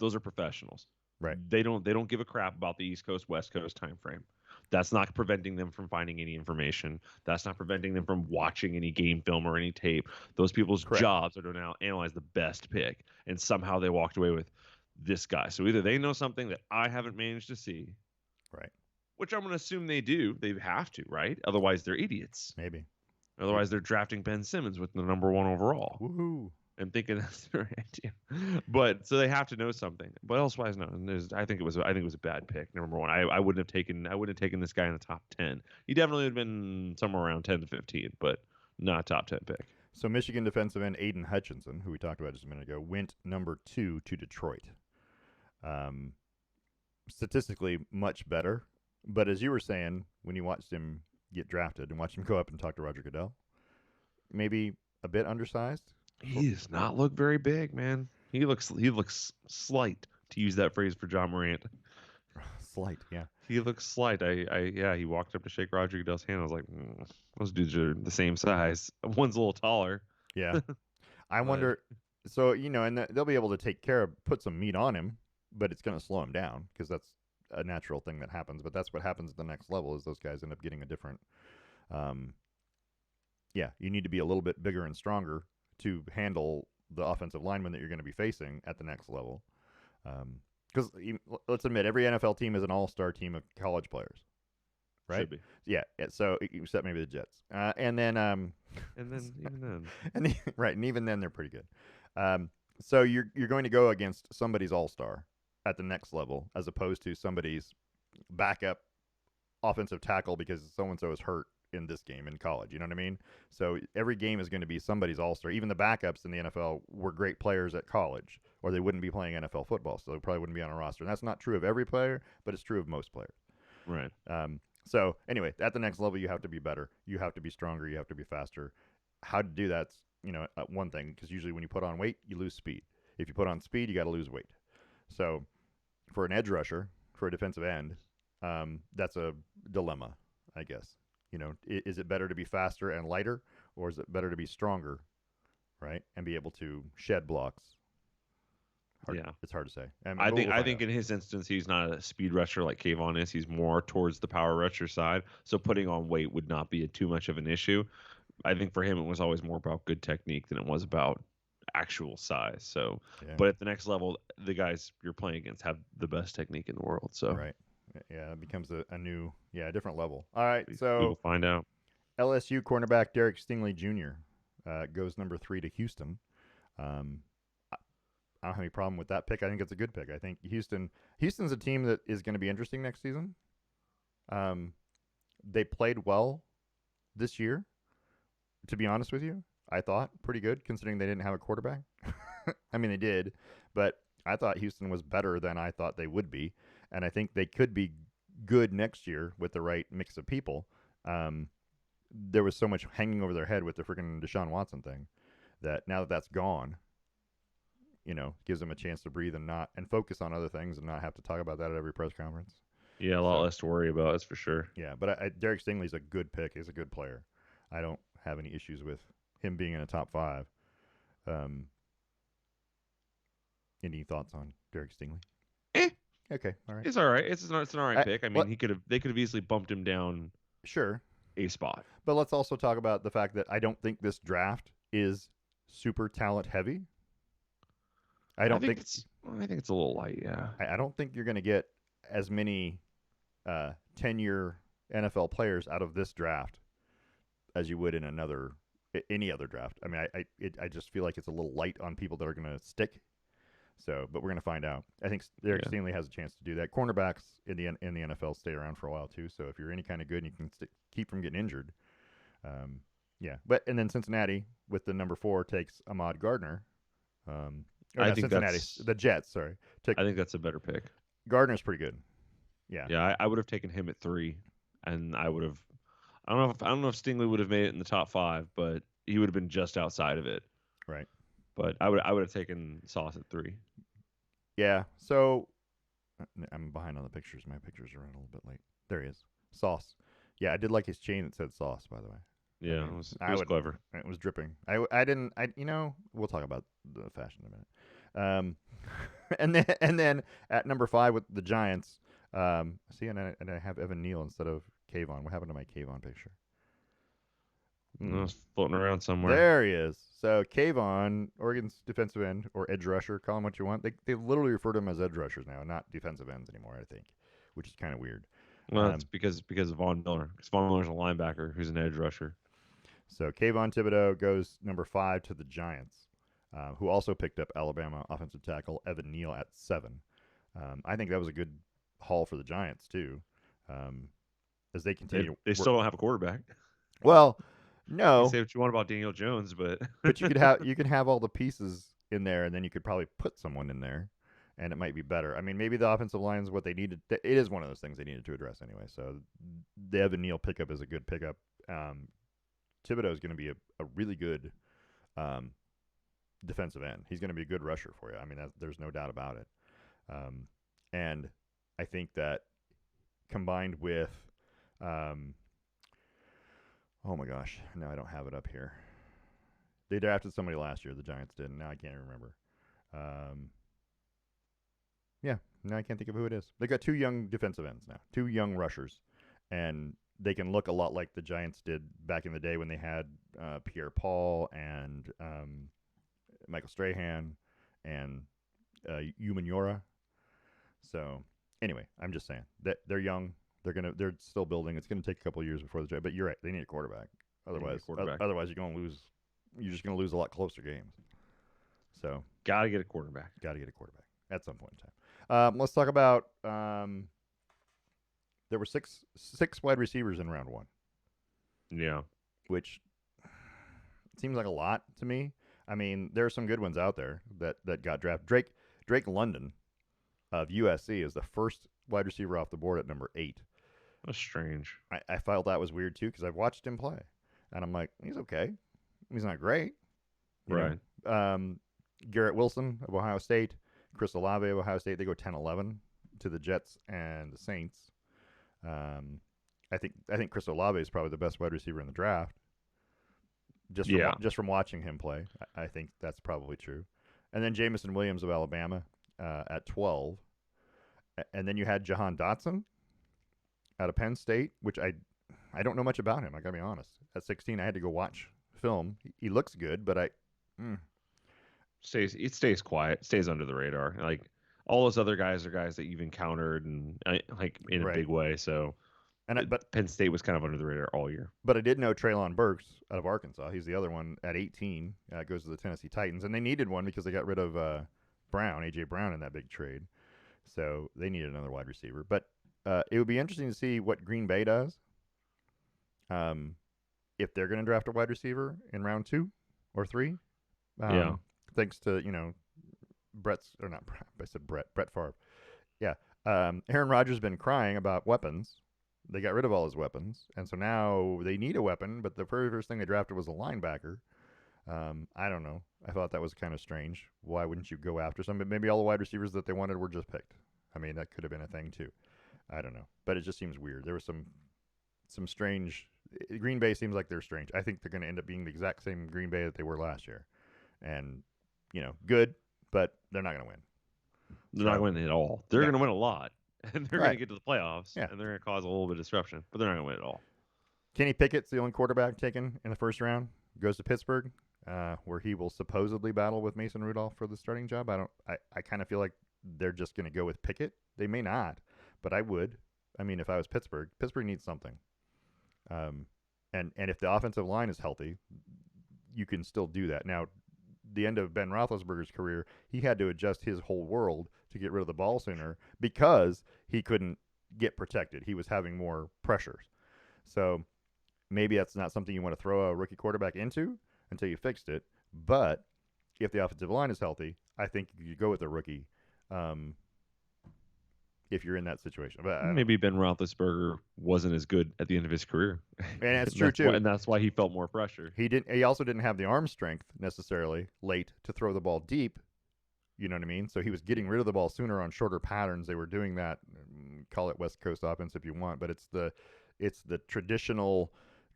those are professionals. Right. They don't give a crap about the East Coast West Coast time frame. That's not preventing them from finding any information. That's not preventing them from watching any game film or any tape. Those people's Correct. jobs are to now analyze the best pick, and somehow they walked away with this guy. So either they know something that I haven't managed to see, Right. which I'm going to assume they do. They have to, right? Otherwise, they're idiots. Maybe. Otherwise, they're drafting Ben Simmons with the number 1 overall Woohoo. and thinking that's the right idea. But so they have to know something. But elsewise, no. And I think it was a bad pick. Number 1. I wouldn't have taken this guy in the top 10. He definitely would have been somewhere around 10 to 15, but not a top 10 pick. So Michigan defensive end Aiden Hutchinson, who we talked about just a minute ago, went number 2 to Detroit. Statistically, much better. But as you were saying, when you watched him get drafted and watched him go up and talk to Roger Goodell, maybe a bit undersized. He does not look very big, man. He looks slight, to use that phrase for John Morant. Slight, yeah. He looks slight. He walked up to shake Roger Goodell's hand. I was like, those dudes are the same size. One's a little taller. Yeah. I wonder, so, and they'll be able to put some meat on him, but it's going to slow him down because that's a natural thing that happens. But that's what happens at the next level is those guys end up getting a different, you need to be a little bit bigger and stronger to handle the offensive lineman that you're going to be facing at the next level. Because let's admit, every NFL team is an all-star team of college players, right? Should be. Yeah. So except maybe the Jets, and then and even then they're pretty good. So you're going to go against somebody's all-star at the next level, as opposed to somebody's backup offensive tackle because so and so is hurt in this game in college. You know what I mean? So every game is going to be somebody's all-star. Even the backups in the NFL were great players at college, or they wouldn't be playing NFL football, so they probably wouldn't be on a roster. And that's not true of every player, but it's true of most players. Right. So anyway, at the next level, you have to be better. You have to be stronger. You have to be faster. How to do that's one thing, because usually when you put on weight, you lose speed. If you put on speed, you got to lose weight. So for an edge rusher, for a defensive end, that's a dilemma, I guess. Is it better to be faster and lighter, or is it better to be stronger, right, and be able to shed blocks? It's hard to say. I think in his instance, he's not a speed rusher like Kayvon is. He's more towards the power rusher side. So putting on weight would not be too much of an issue. I think for him, it was always more about good technique than it was about actual size. So, but at the next level, the guys you're playing against have the best technique in the world. So right. Yeah, it becomes a new, different level. All right, so we'll find out. LSU cornerback Derek Stingley Jr. Goes number 3 to Houston. I don't have any problem with that pick. I think it's a good pick. I think Houston's a team that is going to be interesting next season. They played well this year, to be honest with you. I thought pretty good considering they didn't have a quarterback. I mean, they did, but I thought Houston was better than I thought they would be. And I think they could be good next year with the right mix of people. There was so much hanging over their head with the freaking Deshaun Watson thing that now that that's gone, gives them a chance to breathe and focus on other things and not have to talk about that at every press conference. Yeah, a lot less to worry about, that's for sure. Yeah, but Derek Stingley's a good pick. He's a good player. I don't have any issues with him being in a top 5. Any thoughts on Derek Stingley? Okay, all right. It's all right. It's an all right pick. I mean, they could have easily bumped him down. Sure. A spot. But let's also talk about the fact that I don't think this draft is super talent heavy. I think it's a little light. Yeah. I don't think you're going to get as many 10-year NFL players out of this draft as you would in any other draft. I mean, I just feel like it's a little light on people that are going to stick. So, but we're going to find out. I think Derek Stingley has a chance to do that. Cornerbacks in the NFL stay around for a while too. So if you're any kind of good and you can keep from getting injured, But and then Cincinnati with the number 4 takes Ahmad Gardner. I think the Jets. Sorry, I think that's a better pick. Gardner's pretty good. Yeah. Yeah, I would have taken him at 3, and I would have. I don't know if Stingley would have made it in the top 5, but he would have been just outside of it. Right. But I would have taken Sauce at 3. Yeah. So I'm behind on the pictures. My pictures are running a little bit late. There he is. Sauce. Yeah, I did like his chain that said Sauce, by the way. Yeah, it was clever. It was dripping. I didn't. We'll talk about the fashion in a minute. And then at number 5 with the Giants, See, and I have Evan Neal instead of Kayvon. What happened to my Kayvon picture? It's floating around somewhere. There he is. So Kayvon, Oregon's defensive end or edge rusher, call him what you want. They literally refer to him as edge rushers now, not defensive ends anymore. I think, which is kind of weird. Well, that's because of Von Miller. Because Von Miller's a linebacker who's an edge rusher. So Kayvon Thibodeau goes number 5 to the Giants, who also picked up Alabama offensive tackle Evan Neal at 7. I think that was a good haul for the Giants too, as they continue. They still don't have a quarterback. Well, You no, can say what you want about Daniel Jones, but but you could have all the pieces in there, and then you could probably put someone in there, and it might be better. I mean, maybe the offensive line is what they needed. It is one of those things they needed to address anyway. So the Evan Neal pickup is a good pickup. Thibodeau is going to be a really good defensive end. He's going to be a good rusher for you. I mean, there's no doubt about it. And I think that combined with, oh my gosh, now I don't have it up here. They drafted somebody last year. The Giants did. Now I can't remember. Yeah, now I can't think of who it is. They got 2 young defensive ends now, 2 young rushers, and they can look a lot like the Giants did back in the day when they had Pierre Paul and Michael Strahan and Umanura. So anyway, I'm just saying that they're young. They're still building. It's gonna take a couple of years before the Giants. But you're right. They need a quarterback. Otherwise, otherwise you're gonna lose. You're just gonna lose a lot closer games. So gotta get a quarterback. Gotta get a quarterback at some point in time. Let's talk about. There were six wide receivers in round 1. Yeah, which seems like a lot to me. I mean, there are some good ones out there that got drafted. Drake London of USC is the first wide receiver off the board at number 8. that's strange. I felt that was weird too because I've watched him play, and I'm like, he's okay. He's not great, Right. Garrett Wilson of Ohio State, Chris Olave of Ohio State. They go 10-11 to the Jets and the Saints. I think Chris Olave is probably the best wide receiver in the draft. Just from watching him play, I think that's probably true. And then Jamison Williams of Alabama at 12, and then you had Jahan Dotson out of Penn State, which I don't know much about him. I gotta be honest. At 16, I had to go watch film. He looks good, but stays quiet, stays under the radar. Like all those other guys are guys that you've encountered and like in a big way. So, but Penn State was kind of under the radar all year. But I did know Treylon Burks out of Arkansas. He's the other one at 18. Goes to the Tennessee Titans, and they needed one because they got rid of AJ Brown in that big trade. So they needed another wide receiver. But it would be interesting to see what Green Bay does. If they're going to draft a wide receiver in round 2 or 3. Thanks to Brett Favre. Yeah. Aaron Rodgers has been crying about weapons. They got rid of all his weapons, and so now they need a weapon, but the very first thing they drafted was a linebacker. I don't know. I thought that was kind of strange. Why wouldn't you go after some? Maybe all the wide receivers that they wanted were just picked. I mean, that could have been a thing too. I don't know. But it just seems weird. There was some strange. Green Bay seems like they're strange. I think they're going to end up being the exact same Green Bay that they were last year. And, good, but they're not going to win. They're not going to win at all. They're going to win a lot. And they're going to get to the playoffs, and they're going to cause a little bit of disruption, but they're not going to win at all. Kenny Pickett's the only quarterback taken in the first round. Goes to Pittsburgh, where he will supposedly battle with Mason Rudolph for the starting job. I kind of feel like they're just going to go with Pickett. They may not, but I would. I mean, if I was Pittsburgh needs something. And if the offensive line is healthy, you can still do that. Now, the end of Ben Roethlisberger's career, he had to adjust his whole world to get rid of the ball sooner because he couldn't get protected. He was having more pressures. So maybe that's not something you want to throw a rookie quarterback into until you fixed it. But if the offensive line is healthy, I think you go with a rookie if you're in that situation. But maybe Ben Roethlisberger wasn't as good at the end of his career. And that's true, too. And that's why he felt more pressure. He also didn't have the arm strength necessarily late to throw the ball deep. You know what I mean? So he was getting rid of the ball sooner on shorter patterns. They were doing that. Call it West Coast offense if you want, but it's the traditional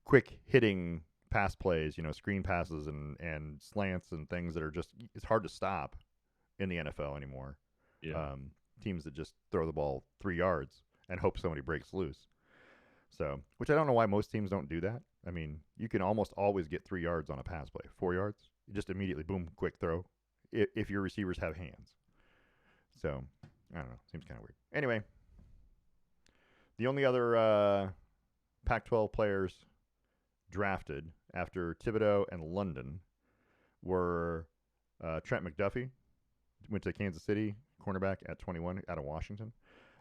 quick hitting pass plays, screen passes and slants and things that are just, it's hard to stop in the NFL anymore. Yeah. teams that just throw the ball 3 yards and hope somebody breaks loose. So, which I don't know why most teams don't do that. I mean, you can almost always get 3 yards on a pass play, 4 yards. You just immediately, boom, quick throw if your receivers have hands. So, I don't know. Seems kind of weird. Anyway, the only other Pac-12 players drafted after Thibodeau and London were Trent McDuffie, went to Kansas City, cornerback at 21 out of Washington,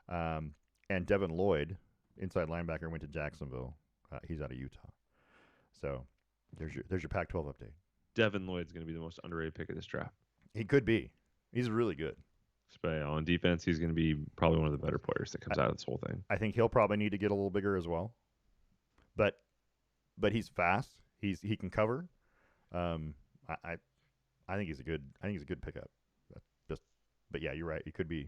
and Devin Lloyd, inside linebacker, went to Jacksonville. He's out of Utah. So there's your Pac-12 update. Devin Lloyd's going to be the most underrated pick of this draft. He could be. He's really good. On defense, he's going to be probably one of the better players that comes out of this whole thing. I think he'll probably need to get a little bigger as well. But he's fast. He can cover. I think he's a good pickup. But yeah, you're right. He could be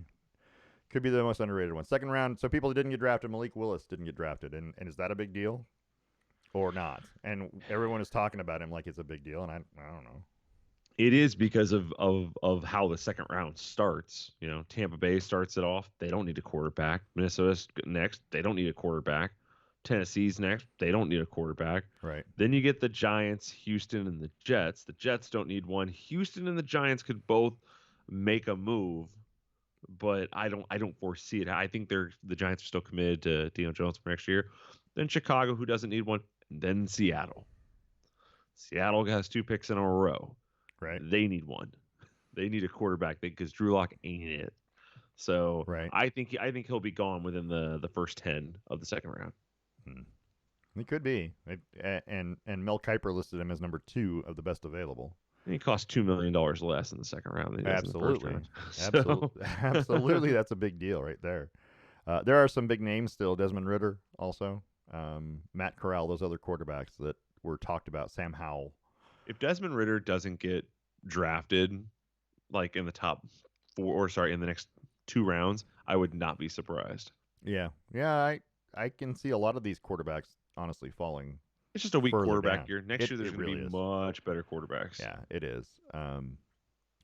the most underrated one. Second round. So people that didn't get drafted, Malik Willis didn't get drafted, and is that a big deal or not? And everyone is talking about him like it's a big deal, and I don't know. It is because of how the second round starts. Tampa Bay starts it off. They don't need a quarterback. Minnesota's next. They don't need a quarterback. Tennessee's next. They don't need a quarterback. Right. Then you get the Giants, Houston, and the Jets. The Jets don't need one. Houston and the Giants could both make a move, but I don't foresee it. I think the Giants are still committed to Daniel Jones for next year. Then Chicago, who doesn't need one, and then Seattle. Seattle has 2 picks in a row. Right. They need one. They need a quarterback because Drew Lock ain't it. So right. I think he'll be gone within the first 10 of the second round. He could be. And Mel Kiper listed him as number 2 of the best available. He cost $2 million less in the second round than he does in the first round. Absolutely, that's a big deal right there. There are some big names still. Desmond Ridder also. Matt Corral, those other quarterbacks that were talked about. Sam Howell. If Desmond Ridder doesn't get drafted like in the top 4 in the next 2 rounds, I would not be surprised. Yeah. I can see a lot of these quarterbacks honestly falling. It's just a weak quarterback down. year. Next year there's going to be much better quarterbacks. Yeah, it is.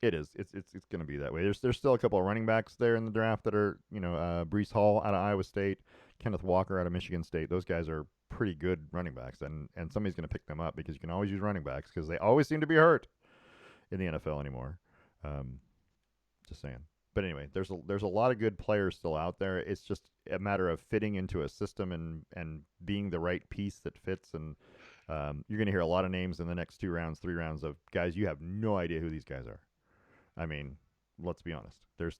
It is. It's going to be that way. There's still a couple of running backs there in the draft that are, Breece Hall out of Iowa State, Kenneth Walker out of Michigan State. Those guys are pretty good running backs, and somebody's going to pick them up because you can always use running backs because they always seem to be hurt in the NFL anymore. Just saying. But anyway, there's a lot of good players still out there. It's just a matter of fitting into a system and being the right piece that fits. And you're going to hear a lot of names in the next 2 rounds, 3 rounds of guys you have no idea who these guys are. I mean, let's be honest. There's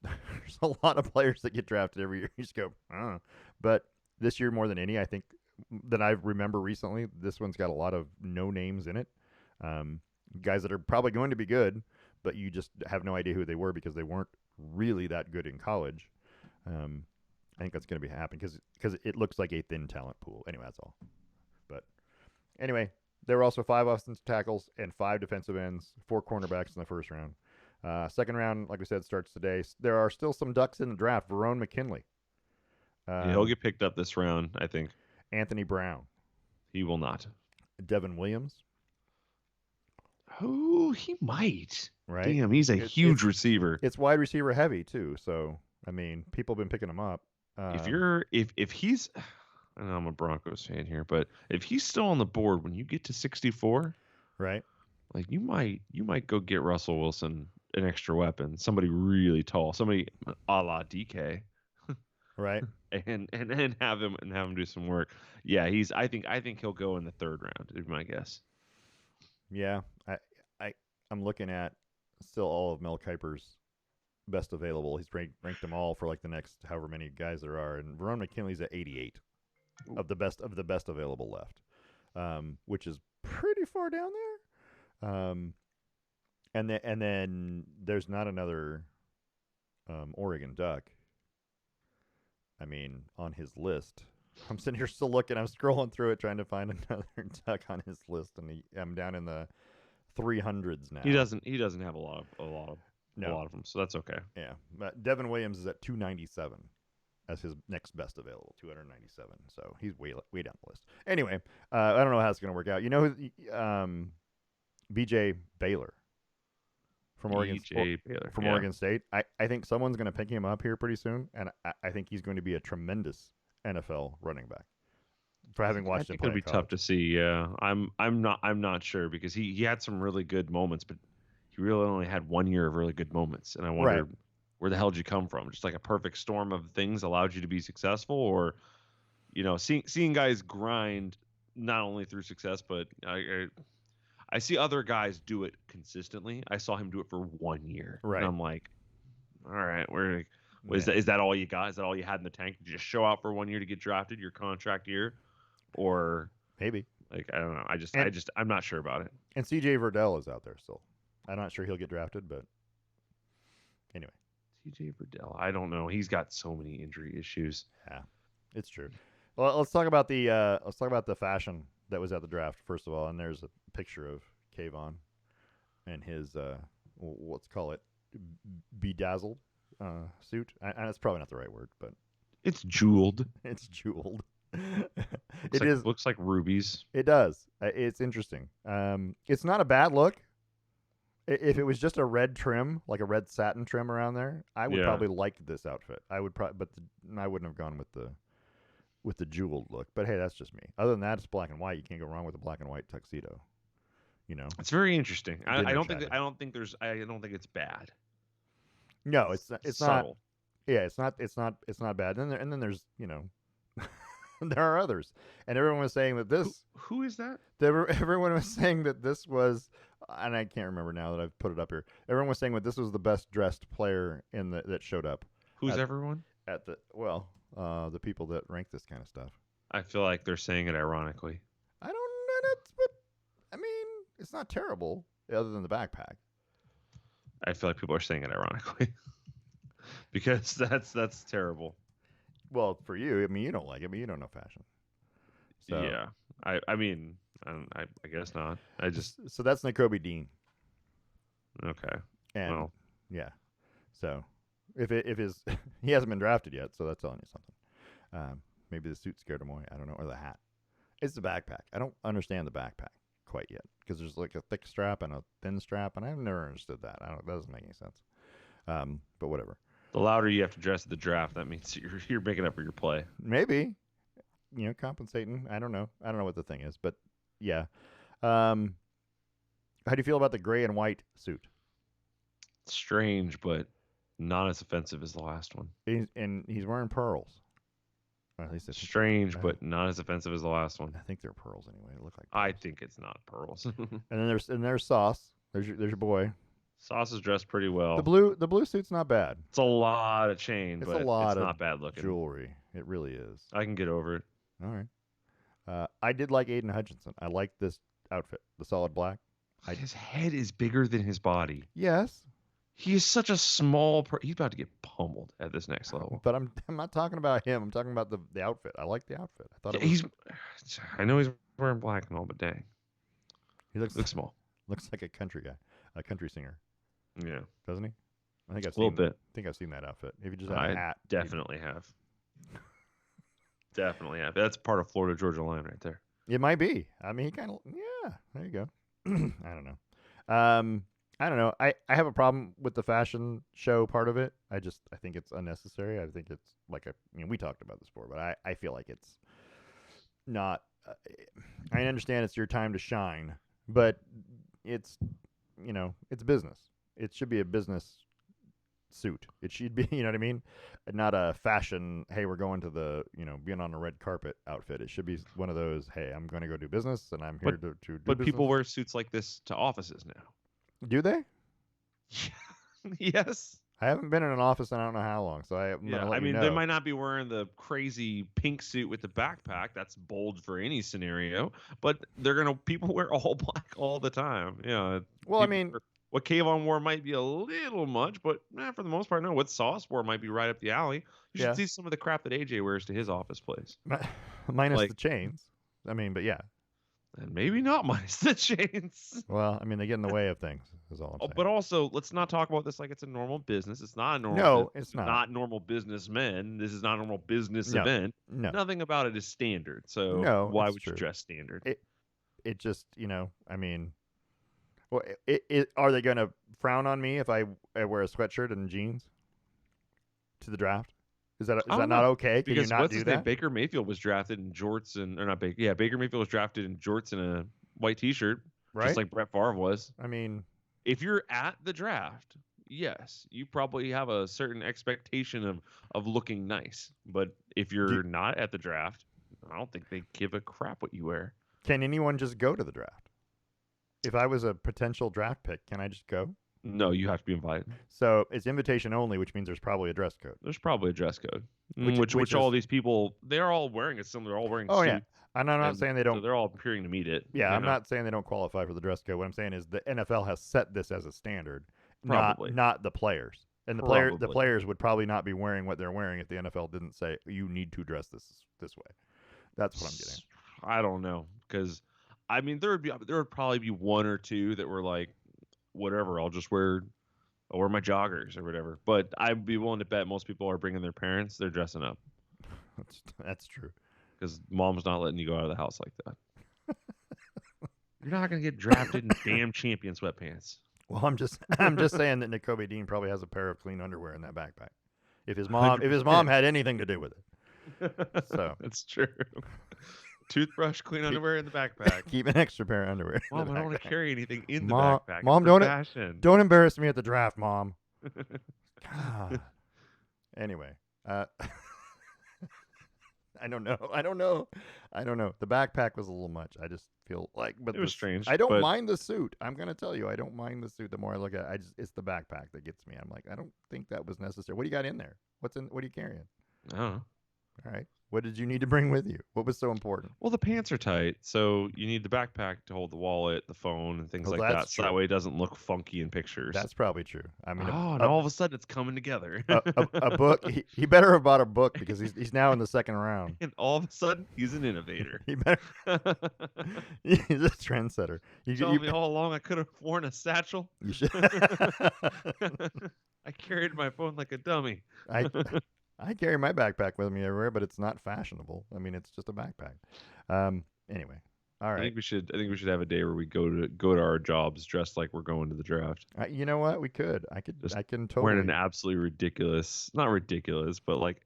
a lot of players that get drafted every year. You just go, But this year more than any, I think that I remember recently, this one's got a lot of no names in it. Guys that are probably going to be good, but you just have no idea who they were because they weren't really that good in college. I think that's going to be happening because it looks like a thin talent pool. Anyway, that's all. But anyway, there were also 5 offensive tackles and 5 defensive ends, 4 cornerbacks in the first round. Second round, like we said, starts today. There are still some ducks in the draft. Verone McKinley. He'll get picked up this round, I think. Anthony Brown. He will not. Devin Williams. Oh, he might. Right. Damn, he's a huge receiver. It's wide receiver heavy too. So I mean, people have been picking him up. If he's, I know I'm a Broncos fan here, but if he's still on the board when you get to 64, right? Like you might go get Russell Wilson an extra weapon, somebody really tall, somebody a la DK, right? and have him do some work. Yeah, I think he'll go in the 3rd round. Is my guess. Yeah, I'm looking at still all of Mel Kiper's best available. He's ranked them all for like the next however many guys there are, and Verone McKinley's at 88 of the best available left, which is pretty far down there. And then there's not another Oregon Duck. I mean, on his list. I'm sitting here still looking. I'm scrolling through it trying to find another Duck on his list, and I'm down in the 300s now. He doesn't have a lot of them, so that's okay. Yeah, but Devin Williams is at 297 as his next best available, 297. So he's way down the list. Anyway, I don't know how it's going to work out. You know who? BJ Baylor from EJ Baylor. from Yeah. Oregon State. I think someone's going to pick him up here pretty soon, and I think he's going to be a tremendous NFL running back. For having I watched him think play it'll in be tough college. to see. Yeah, I'm not sure because he had some really good moments, but he really only had 1 year of really good moments, and I Right. wonder where the hell did you come from? Just like a perfect storm of things allowed you to be successful, or seeing guys grind not only through success, but I see other guys do it consistently. I saw him do it for 1 year, and Right. I'm like, all right, where is Yeah. that all you got? Is that all you had in the tank? Did you just show out for 1 year to get drafted, your contract year, or Maybe. like I don't know. And I'm not sure about it. and CJ Verdell is out there still. I'm not sure he'll get drafted, but anyway. TJ Verdell, I don't know. He's got so many injury issues. Yeah, it's true. Well, let's talk about the fashion that was at the draft first of all. And there's a picture of Kayvon and his let's call it bedazzled suit. That's probably not the right word, but It's jeweled. it's jeweled. Looks It like is. looks like rubies. It does. It's interesting. It's not a bad look. If it was just a red trim, like a red satin trim around there, I would Yeah. probably like this outfit. I would probably, I wouldn't have gone with the jeweled look. But hey, that's just me. Other than that, it's black and white. You can't go wrong with a black and white tuxedo. You know, It's very interesting. dinner jacket. I don't think it's bad. No, it's not. Subtle. Yeah, it's not bad. And then there's there are others, and everyone was saying that this. Who is that? Everyone was saying that this was, and I can't remember now that I've put it up here. Everyone was saying that this was the best dressed player that showed up. Who's at, everyone? at the people that rank this kind of stuff. I feel like they're saying it ironically. I don't know, but I mean, it's not terrible other than the backpack. I feel like people are saying it ironically because that's terrible. Well, for you, I mean, you don't like it, but you don't know fashion. So Yeah. I mean, I guess not. I just so that's Nakobe Dean, okay. and Well, yeah. So if his he hasn't been drafted yet, so that's telling you something. Maybe the suit scared him away. I don't know, or the hat. It's the backpack. I don't understand the backpack quite yet because there's like a thick strap and a thin strap, and I've never understood that. That doesn't make any sense. But whatever. the louder you have to dress at the draft, that means you're making up for your play. Maybe compensating. I don't know. I don't know what the thing is, but yeah. How do you feel about the gray and white suit? Strange, but not as offensive as the last one. He's wearing pearls. Or at least I think Strange, but not as offensive as the last one. I think they're pearls anyway. They look like I pearls. think it's not pearls. And then there's Sauce. There's your boy. Sauce is dressed pretty well. The blue suit's not bad. It's a lot of chain, It's but a lot it's of not bad looking. jewelry. It really is. I can get over it. All right. I did like Aiden Hutchinson. I like this outfit, the solid black. His head is bigger than his body. Yes, He is such a small. He's about to get pummeled at this next level. but I'm not talking about him. I'm talking about the outfit. I like the outfit. I thought I know he's wearing black and all, but dang, he looks small. looks like a country guy, a country singer, Yeah, doesn't he? I think I've a little seen. bit. I think I've seen that outfit. If you just have a hat, Definitely have. Definitely have. That's part of Florida Georgia line right there. It might be. I mean, he kind of. Yeah, there you go. I don't know. I don't know. I have a problem with the fashion show part of it. I think it's unnecessary. I think it's like we talked about this before, but I feel like it's not. I understand it's your time to shine, but it's it's business. It should be a business suit. It should be, you know what I mean? Not a fashion, hey, we're going to the, being on a red carpet outfit. It should be one of those, hey, I'm going to go do business and I'm here to do But business. people wear suits like this to offices now. Do they? Yes. I haven't been in an office in I don't know how long, so I mean, they might not be wearing the crazy pink suit with the backpack. That's bold for any scenario. But people wear all black all the time. Yeah. Well, I mean, what Kayvon wore might be a little much, but for the most part, no. What Sauce wore might be right up the alley. You should see some of the crap that AJ wears to his office place. minus the chains. I mean, but yeah. And maybe not minus the chains. Well, I mean, they get in the way of things, is all I'm saying. But also, let's not talk about this like it's a normal business. It's not a normal No, business. it's not. Not normal businessmen. This is not a normal business event. No. Nothing about it is standard. So no, why it's would true. you dress standard? It just, I mean, Well, are they going to frown on me if I wear a sweatshirt and jeans to the draft? Is I that don't not know okay? Can you because not what's do his name? that? Baker Mayfield was drafted in jorts or not Baker. Yeah, Baker Mayfield was drafted in jorts and a white T-shirt, just Right? like Brett Favre was. I mean, If you're at the draft, yes, you probably have a certain expectation of looking nice. But if do, you're not at the draft, I don't think they give a crap what you wear. can anyone just go to the draft? If I was a potential draft pick, can I just go? No, you have to be invited. So it's invitation only, which means there's probably a dress code. There's probably a dress code, Which which all is these people they're all wearing it similar. They're all wearing oh yeah, suits, and I'm not and saying they so don't. they're all appearing to meet it. Yeah, You I'm know, not saying they don't qualify for the dress code. What I'm saying is the NFL has set this as a standard, probably, not the players. And the probably. players would probably not be wearing what they're wearing if the NFL didn't say you need to dress this way. That's what I'm getting. I don't know because I mean there would probably be one or two that were like whatever. I'll wear my joggers or whatever. But I'd be willing to bet most people are bringing their parents. They're dressing up That's true. because mom's not letting you go out of the house like that. You're not gonna get drafted in damn champion sweatpants. Well, I'm just saying that N'Kobe Dean probably has a pair of clean underwear in that backpack. If his mom 100%. had anything to do with it. So That's true. Toothbrush, clean underwear in the backpack. keep an extra pair of underwear. In Mom, the I don't want backpack. to carry anything in the Mom, backpack. Mom, It's for fashion. don't embarrass me at the draft, Mom. God. Anyway, I don't know. The backpack was a little much. I just feel like, but It was strange. I don't but mind the suit. I'm gonna tell you, I don't mind the suit. The more I look at it, it's the backpack that gets me. I'm like, I don't think that was necessary. What do you got in there? What are you carrying? I don't know. All right. What did you need to bring with you? What was so important? Well, the pants are tight, so you need the backpack to hold the wallet, the phone, and things Well, like that. that's So that true. way it doesn't look funky in pictures. That's probably true. I mean, Oh, now all of a sudden it's coming together. a book. He better have bought a book because he's now in the second round. And all of a sudden he's an innovator. He better. He's a trendsetter. Told me all along I could have worn a satchel. You should. I carried my phone like a dummy. I carry my backpack with me everywhere, but it's not fashionable. I mean, it's just a backpack. Anyway, all I right. think we should have a day where we go to our jobs dressed like we're going to the draft. You know what? We could. Just I can Wearing totally. an absolutely ridiculous, not ridiculous, but like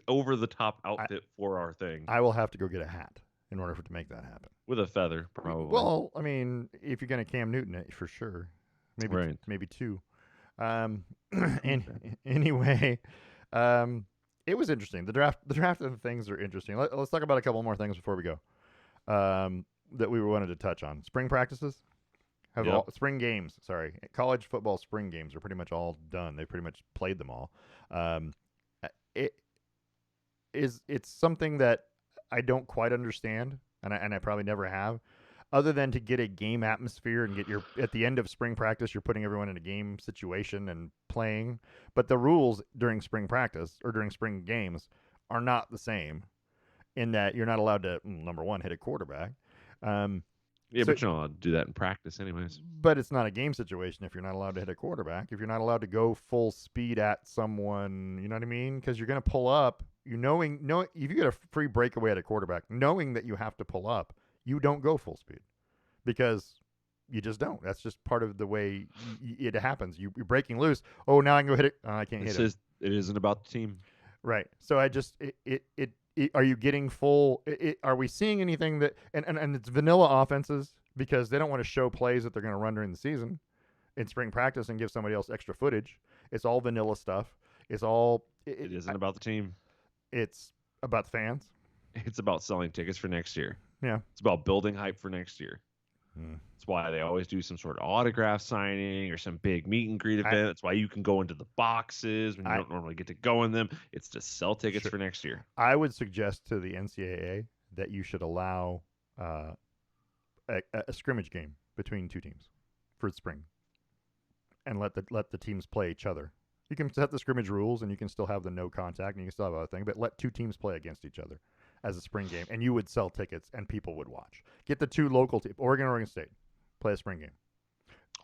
over the top outfit for our thing I will have to go get a hat in order to make that happen. with a feather, probably. Well, I mean, if you're gonna Cam Newton it, for sure, maybe two. And anyway, it was interesting. The draft of the things are interesting. Let's talk about a couple more things before we go. That we wanted to touch on. Spring practices spring games. Sorry, college football spring games are pretty much all done. They pretty much played them all. It's something that I don't quite understand, and I probably never have. Other than to get a game atmosphere and get at the end of spring practice, you're putting everyone in a game situation and playing. But the rules during spring practice or during spring games are not the same in that you're not allowed to, number one, hit a quarterback. Yeah, so- but you're not allowed to do that in practice, anyways. But it's not a game situation if you're not allowed to hit a quarterback. If you're not allowed to go full speed at someone, you know what I mean? Because you're going to pull up. Knowing if you get a free breakaway at a quarterback, knowing that you have to pull up, you don't go full speed because you just don't. That's just part of the way it happens. You're breaking loose. Oh, now I can go hit it. I can't hit it. It isn't about the team. Right. So I just are you getting full? Are we seeing anything that and it's vanilla offenses because they don't want to show plays that they're going to run during the season in spring practice and give somebody else extra footage. It's all vanilla stuff. It's all. It isn't about the team. It's about the fans. It's about selling tickets for next year. Yeah. It's about building hype for next year. Hmm. That's why they always do some sort of autograph signing or some big meet and greet event. That's why you can go into the boxes when you don't normally get to go in them. It's to sell tickets for next year. I would suggest to the NCAA that you should allow a scrimmage game between two teams for spring, and let the teams play each other. You can set the scrimmage rules, and you can still have the no contact, and you can still have other things, but let two teams play against each other as a spring game, and you would sell tickets, and people would watch. Get the two local teams, Oregon State, play a spring game.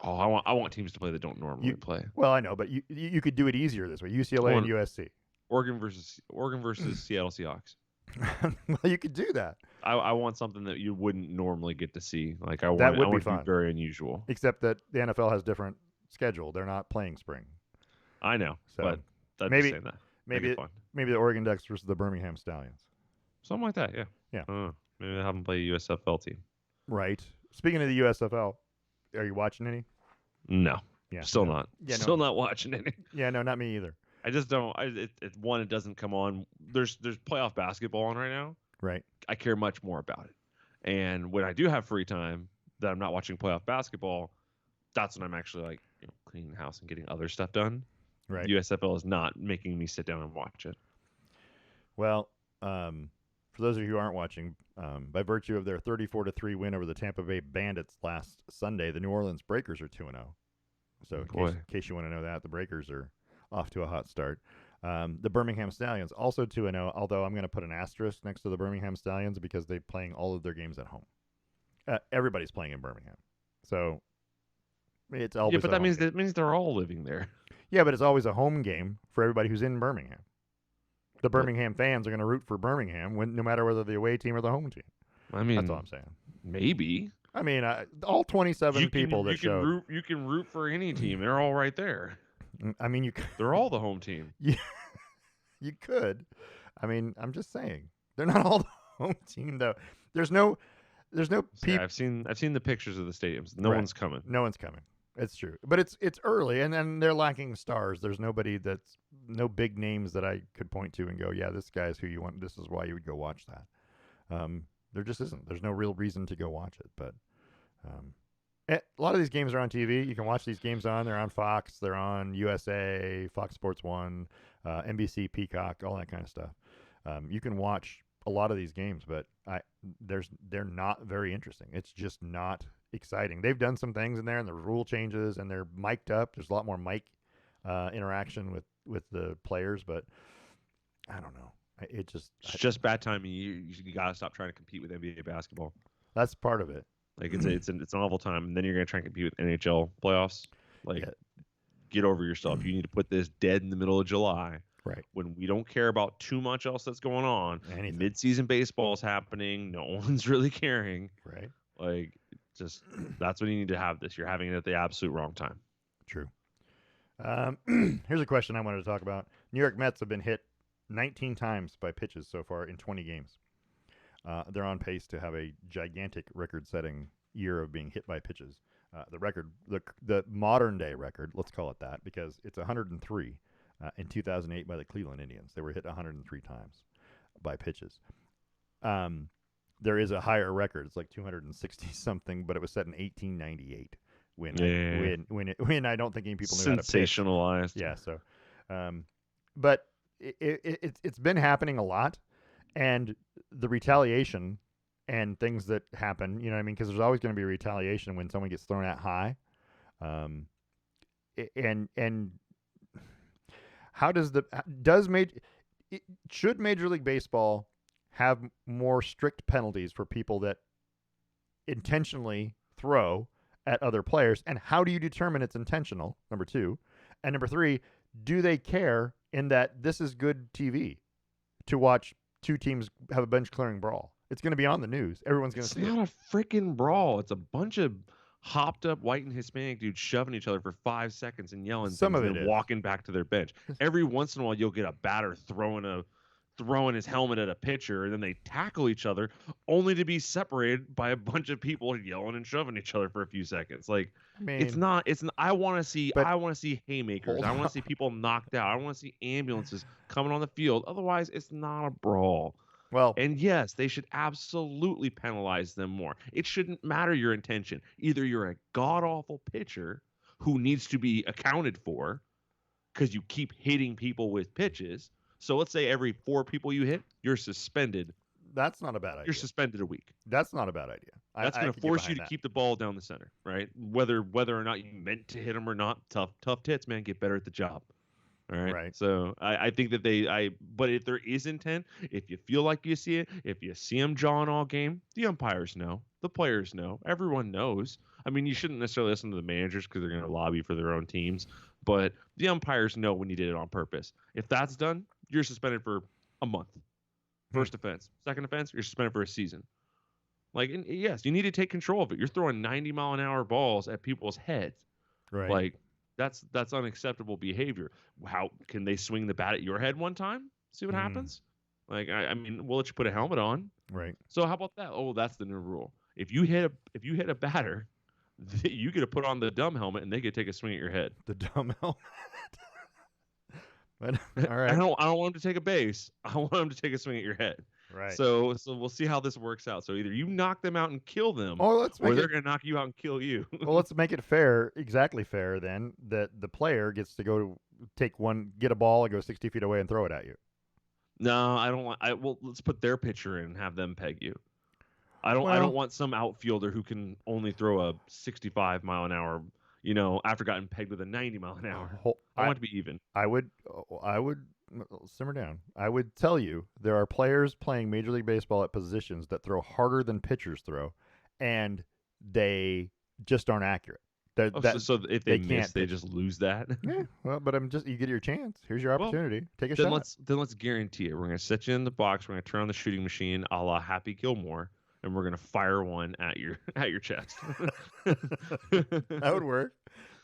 Oh, I want teams to play that don't normally play. Well, I know, but you could do it easier this way. UCLA and USC. Oregon versus Seattle Seahawks. Well, you could do that. I want something that you wouldn't normally get to see. Like I That want would be it to be fun. very unusual. Except that the NFL has different schedule. They're not playing spring. I know, So but I'm just maybe saying that make it maybe fun. maybe the Oregon Ducks versus the Birmingham Stallions. Something like that. Yeah. Yeah. I don't know. Maybe I have them play a USFL team. Right. Speaking of the USFL, are you watching any? No, Yeah. still No. not. Yeah. Still No. not watching any. Yeah. No. Not me either. I just don't. It doesn't come on. There's playoff basketball on right now. Right. I care much more about it. And when I do have free time that I'm not watching playoff basketball, that's when I'm actually like cleaning the house and getting other stuff done. Right. USFL is not making me sit down and watch it. Well, for those of you who aren't watching, by virtue of their 34-3 win over the Tampa Bay Bandits last Sunday, the New Orleans Breakers are 2-0. So in case you want to know that, the Breakers are off to a hot start. The Birmingham Stallions also 2-0, although I'm going to put an asterisk next to the Birmingham Stallions because they're playing all of their games at home. Everybody's playing in Birmingham. So it's always but that means they're all living there. Yeah, but it's always a home game for everybody who's in Birmingham. The Birmingham fans are going to root for Birmingham no matter whether the away team or the home team. I mean, that's all I'm saying. Maybe. I mean, all 27 people that showed. You can root for any team. They're all right there. I mean, they're all the home team. You could. I mean, I'm just saying they're not all the home team though. There's no people. I've seen the pictures of the stadiums. No one's coming. No one's coming. It's true, but it's early, and then they're lacking stars. There's no big names that I could point to and go, yeah, this guy's who you want. This is why you would go watch that. There just isn't. There's no real reason to go watch it. But a lot of these games are on TV. You can watch these games on. They're on Fox. They're on USA, Fox Sports 1, NBC, Peacock, all that kind of stuff. You can watch a lot of these games, but they're not very interesting. It's just not exciting. They've done some things in there, and the rule changes, and they're mic'd up. There's a lot more mic interaction with the players, but I don't know. It's just bad timing. You gotta stop trying to compete with NBA basketball. That's part of it. Like it's an awful time, and then you're gonna try and compete with NHL playoffs. Like, get over yourself. You need to put this dead in the middle of July. Right. When we don't care about too much else that's going on. Anything. Mid-season baseball is happening. No one's really caring. Right. Like, just that's when you need to have this. You're having it at the absolute wrong time. True. Here's a question I wanted to talk about. New York Mets have been hit 19 times by pitches so far in 20 games. They're on pace to have a gigantic record-setting year of being hit by pitches. The modern-day record, let's call it that, because it's 103 in 2008 by the Cleveland Indians. They were hit 103 times by pitches. There is a higher record. It's like 260-something, but it was set in 1898 when I don't think any people knew how to pitch. Sensationalized. Yeah, so, but it's been happening a lot, and the retaliation and things that happen, you know what I mean? Because there's always going to be retaliation when someone gets thrown out high. And how should Major League Baseball have more strict penalties for people that intentionally throw at other players? And how do you determine it's intentional? Number two. And number three, do they care in that this is good TV to watch two teams have a bench clearing brawl? It's going to be on the news. Everyone's going to see it. It's not a freaking brawl. It's a bunch of hopped up white and Hispanic dudes shoving each other for 5 seconds and yelling Some things of and it then is. walking back to their bench. Every once in a while you'll get a batter throwing his helmet at a pitcher, and then they tackle each other only to be separated by a bunch of people yelling and shoving each other for a few seconds. Like, I mean, I want to see haymakers. I want to see people knocked out. I want to see ambulances coming on the field. Otherwise, it's not a brawl. well, And yes, they should absolutely penalize them more. It shouldn't matter your intention. Either you're a god-awful pitcher who needs to be accounted for because you keep hitting people with pitches. So let's say every 4 people you hit, you're suspended. that's not a bad idea. You're suspended a week. That's not a bad idea. That's going to force you to keep the ball down the center, right? Whether or not you meant to hit them or not, tough tits, man. Get better at the job. All right. Right. So I think that but if there is intent, if you feel like you see it, if you see them jawing all game, the umpires know, the players know, everyone knows. I mean, you shouldn't necessarily listen to the managers because they're going to lobby for their own teams, but the umpires know when you did it on purpose. If that's done, you're suspended for a month. First offense. Second offense, you're suspended for a season. Like, and yes, you need to take control of it. You're throwing 90-mile-an-hour balls at people's heads. Right. Like, that's unacceptable behavior. How can they swing the bat at your head one time? See what happens? Like, I mean, we'll let you put a helmet on. Right. So how about that? Oh, that's the new rule. If you hit a batter, you get to put on the dumb helmet and they get to take a swing at your head. The dumb helmet. But, all I right. don't want them to take a base. I want them to take a swing at your head. Right. So we'll see how this works out. So either you knock them out and kill them, or they're going to knock you out and kill you. well, let's make it fair, exactly fair then, that the player gets to go get a ball and go 60 feet away and throw it at you. No, I don't want. Well, let's put their pitcher in and have them peg you. I don't want some outfielder who can only throw a 65-mile-an-hour. After getting pegged with a 90-mile-an-hour. I want it to be even. I would simmer down. I would tell you there are players playing Major League Baseball at positions that throw harder than pitchers throw, and they just aren't accurate. So if they miss, they pitch. just lose that. Yeah, well, but you get your chance. Here's your opportunity. Take a shot. Then let's guarantee it. We're gonna set you in the box. We're gonna turn on the shooting machine, a la Happy Gilmore, and we're gonna fire one at your chest. That would work.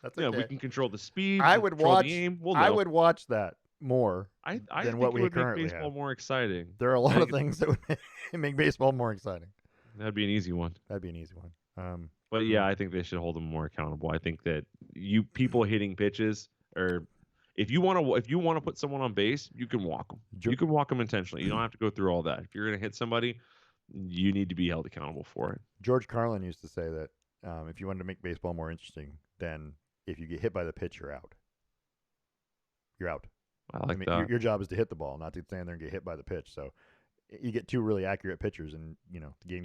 That's okay. Yeah, we can control the speed. I would watch. The aim. We'll I would watch that more I than think what it we would currently make baseball have. more exciting. There are a lot of things that would make baseball more exciting. That'd be an easy one. That'd be an easy one. But yeah, I think they should hold them more accountable. I think that people hitting pitches, or if you want to put someone on base, you can walk them. You can walk them intentionally. You don't have to go through all that. If you're going to hit somebody, you need to be held accountable for it. George Carlin used to say that if you wanted to make baseball more interesting, then if you get hit by the pitch, you're out. You're out. I like that. Your job is to hit the ball, not to stand there and get hit by the pitch. So you get two really accurate pitchers, and the game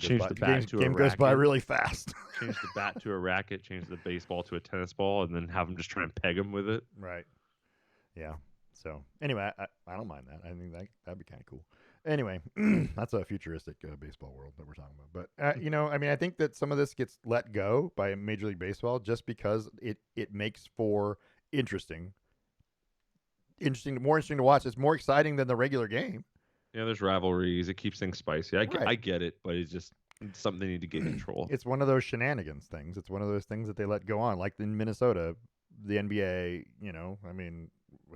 goes by really fast. Change the bat to a racket. Change the baseball to a tennis ball, and then have them just try and peg them with it. Right. Yeah. So anyway, I don't mind that. I think that'd be kind of cool. Anyway, that's a futuristic baseball world that we're talking about. But I think that some of this gets let go by Major League Baseball just because it makes for more interesting to watch. It's more exciting than the regular game. Yeah, there's rivalries. It keeps things spicy. I get it, but it's something they need to get control. It's one of those shenanigans things. It's one of those things that they let go on, like in Minnesota, the NBA.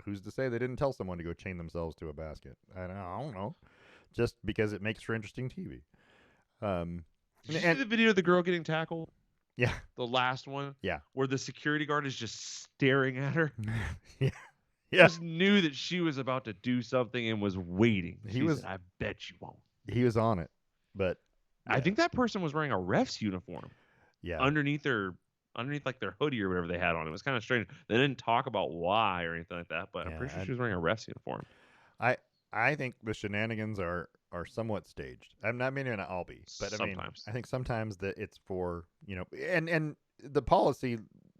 Who's to say they didn't tell someone to go chain themselves to a basket? I don't know. Just because it makes for interesting TV. Did you see the video of the girl getting tackled? Yeah. The last one? Yeah. Where the security guard is just staring at her? Yeah. Just knew that she was about to do something and was waiting. Said, I bet you won't. He was on it. But yeah. I think that person was wearing a ref's uniform. Yeah. Underneath like their hoodie or whatever they had on. It was kind of strange. They didn't talk about why or anything like that, but I'm pretty sure she was wearing a ref's uniform. I think the shenanigans are somewhat staged. I'm not meaning it all be, but sometimes. I think sometimes that it's for, and the policy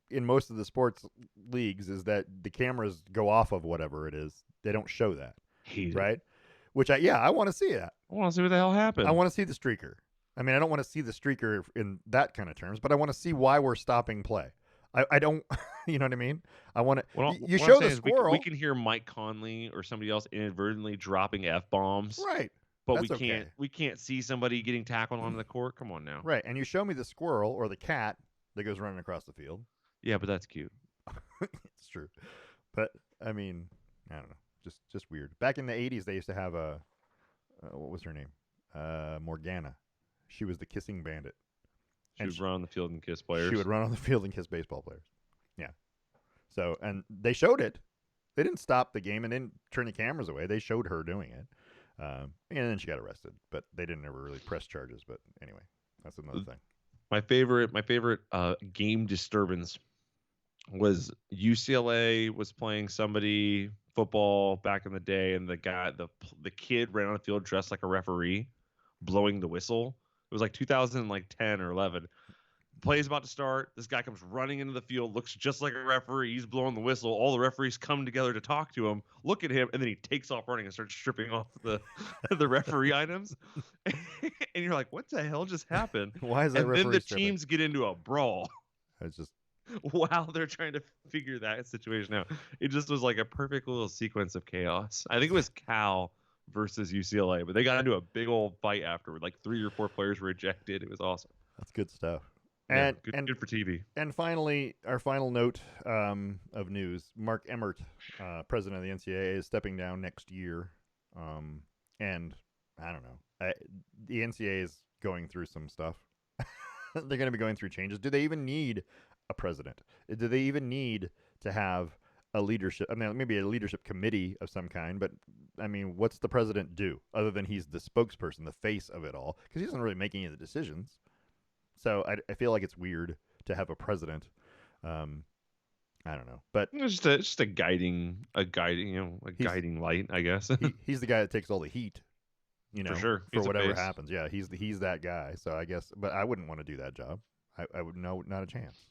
in most of the sports leagues is that the cameras go off of whatever it is. They don't show that. Right? Which I want to see that. I want to see what the hell happened. I want to see the streaker. I mean, I don't want to see the streaker in that kind of terms, but I want to see why we're stopping play. I don't, you know what I mean? I want to. You show the squirrel. We can hear Mike Conley or somebody else inadvertently dropping F-bombs. Right. But we can't see somebody getting tackled onto the court. Come on now. Right. And you show me the squirrel or the cat that goes running across the field. Yeah, but that's cute. It's true. But I mean, I don't know. Just weird. Back in the 80s, they used to have what was her name? Morgana. She was the kissing bandit. She would run on the field and kiss players. She would run on the field and kiss baseball players. Yeah. So, and they showed it. They didn't stop the game and didn't turn the cameras away. They showed her doing it. And then she got arrested, but they didn't ever really press charges. But anyway, that's another thing. My favorite game disturbance was UCLA was playing somebody football back in the day, and the kid ran on the field dressed like a referee, blowing the whistle. It was like 2010 or 11. Play's about to start. This guy comes running into the field, looks just like a referee. He's blowing the whistle. All the referees come together to talk to him, look at him, and then he takes off running and starts stripping off the referee items. And you're like, what the hell just happened? Why is that and referee then the stripping? teams get into a brawl. It's just while they're trying to figure that situation out. It just was like a perfect little sequence of chaos. I think it was Cal versus UCLA, but they got into a big old fight afterward. Like 3 or 4 players were ejected. It was awesome. That's good stuff. Yeah, And good for TV. And finally, our final note of news: Mark Emmert, president of the NCAA, is stepping down next year. And I don't know. The NCAA is going through some stuff. They're going to be going through changes. Do they even need a president? Do they even need to have a leadership? I mean, maybe a leadership committee of some kind. But I mean, what's the president do other than he's the spokesperson, the face of it all? Because he doesn't really make any of the decisions. So I feel like it's weird to have a president. I don't know, but It's just a guiding guiding light, I guess. he's the guy that takes all the heat, For sure. for He's a whatever face. happens. Yeah, he's that guy. So I guess, but I wouldn't want to do that job. I would not a chance.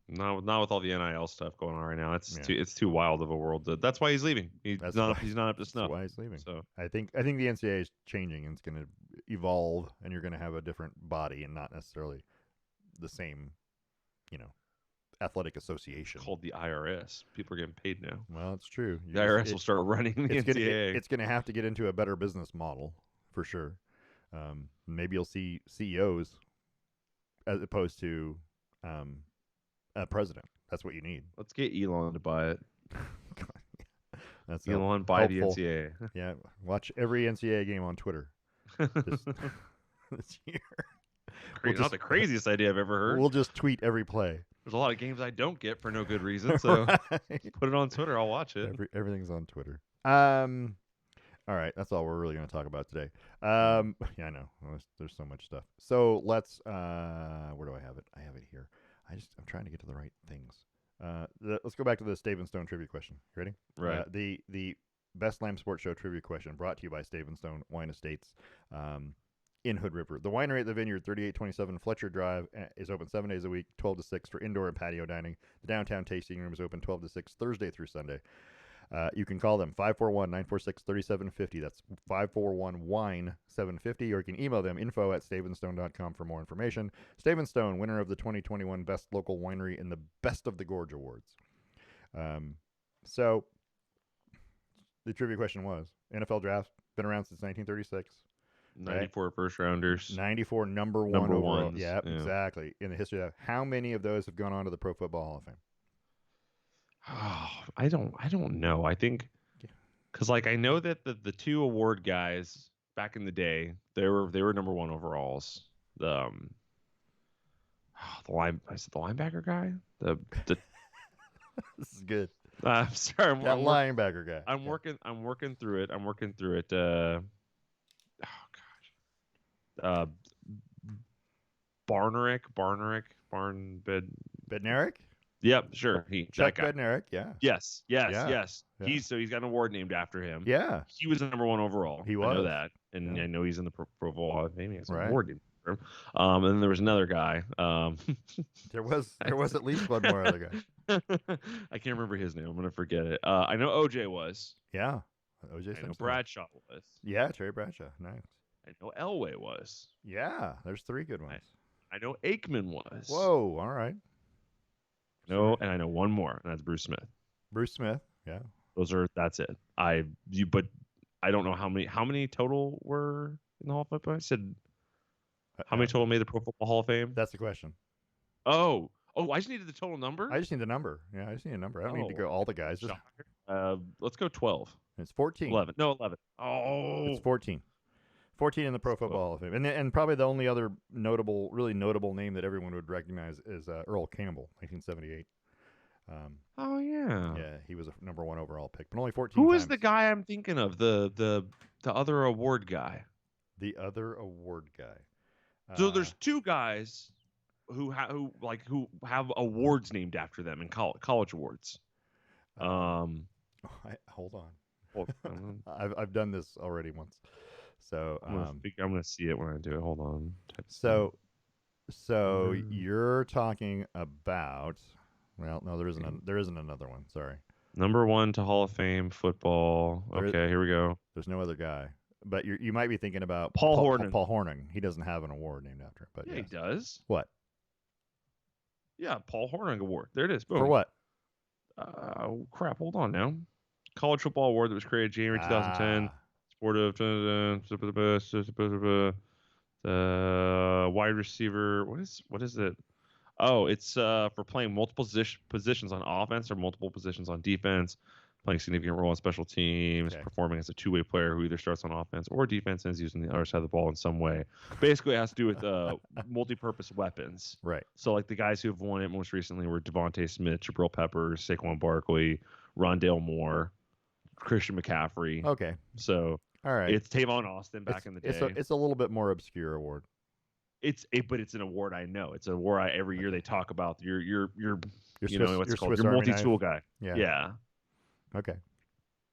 Not with all the NIL stuff going on right now. Yeah. It's too wild of a world. That's why he's leaving. He's not up to That's snuff. why he's leaving. So I think the NCAA is changing and it's going to evolve, and you're going to have a different body and not necessarily the same, athletic association called the IRS. People are getting paid now. Well, it's true. The IRS will start running the NCAA. It's going to have to get into a better business model for sure. Maybe you'll see CEOs as opposed to a president. That's what you need. Let's get Elon to buy it. That's Elon buy the hopeful. NCAA. Yeah, watch every NCAA game on Twitter this year. Not the craziest idea I've ever heard. We'll just tweet every play. There's a lot of games I don't get for no good reason, so Right. put it on Twitter. I'll watch it. Everything's on Twitter. All right, that's all we're really going to talk about today. Yeah, I know. There's so much stuff. So let's. Where do I have it? I have it here. I'm trying to get to the right things. Let's go back to the Stave and Stone trivia question. You ready? Right. The Best Lamb Sports Show trivia question brought to you by Stave and Stone Wine Estates. In Hood River. The winery at the Vineyard, 3827 Fletcher Drive, is open 7 days a week, 12 to 6 for indoor and patio dining. The downtown tasting room is open 12 to 6 Thursday through Sunday. You can call them 541-946-3750. That's 541-WINE-750. Or you can email them info@stavenstone.com for more information. Stave and Stone, winner of the 2021 Best Local Winery in the Best of the Gorge Awards. So the trivia question was, NFL draft, been around since 1936. 94 first rounders. 94 number one Number overall. ones, Yeah, yeah. exactly. In the history of that. How many of those have gone on to the Pro Football Hall of Fame? Oh, I don't know. I think because I know that the 2 award guys back in the day they were number 1 overalls. The linebacker guy. The This is good. I'm sorry. That linebacker guy. I'm working through it. Barnerick. Bednarik? Yep, sure. Chuck that guy. Bednarik, yeah. Yes. Yeah. He's got an award named after him. Yeah. He was the number 1 overall. He I know was. that, and Yeah. I know he's in the Pro Football Hall of Fame. He has an Right. award named after him. And then there was another guy. There was at least one more other guy. I can't remember his name. I'm gonna forget it. I know OJ was. Yeah. OJ I know Simpson. Bradshaw was. Yeah, Terry Bradshaw. Nice. I know Elway was. Yeah, there's 3 good ones. I know Aikman was. Whoa, all right. No, and I know one more, and that's Bruce Smith. Bruce Smith, yeah. That's it. But I don't know how many total were in the Hall of Fame. I said how many total made the Pro Football Hall of Fame? That's the question. Oh, I just needed the total number. I just need the number. Yeah, I just need a number. I don't need to go all the guys. Just, let's go 12. it's 14. 11. No, 11. Oh, It's 14. 14 in the Pro Football Hall of Fame. And probably the only other really notable name that everyone would recognize is Earl Campbell, 1978. Oh yeah. Yeah, he was a number 1 overall pick, but only 14 Who times. is the guy I'm thinking of? The other award guy. The other award guy. So there's 2 guys who have awards named after them in college awards. Hold on. I've done this already once. So I'm gonna see it when I do it. Hold on. So you're talking about? Well, no, there isn't another one. Sorry. Number 1 to Hall of Fame football. Okay, here we go. There's no other guy, but you might be thinking about Paul Hornung. Paul Hornung. He doesn't have an award named after him, but Yeah, yes. he does. What? Yeah, Paul Hornung Award. There it is. Boom. For what? Crap. Hold on now. College Football Award that was created January 2010. Sportive. Wide receiver. What is it? Oh, it's for playing multiple positions on offense or multiple positions on defense, playing significant role on special teams, Okay. performing as a two-way player who either starts on offense or defense and is using the other side of the ball in some way. Basically, it has to do with multi-purpose weapons. Right. So, like the guys who have won it most recently were Devontae Smith, Jabril Peppers, Saquon Barkley, Rondale Moore, Christian McCaffrey. Okay. So All right. it's Tavon Austin back in the day. It's a little bit more obscure award. But it's an award I know. It's an award every year they talk about. You're Swiss, what's your it called? Swiss Your Army multi-tool knife. guy. Yeah. Okay.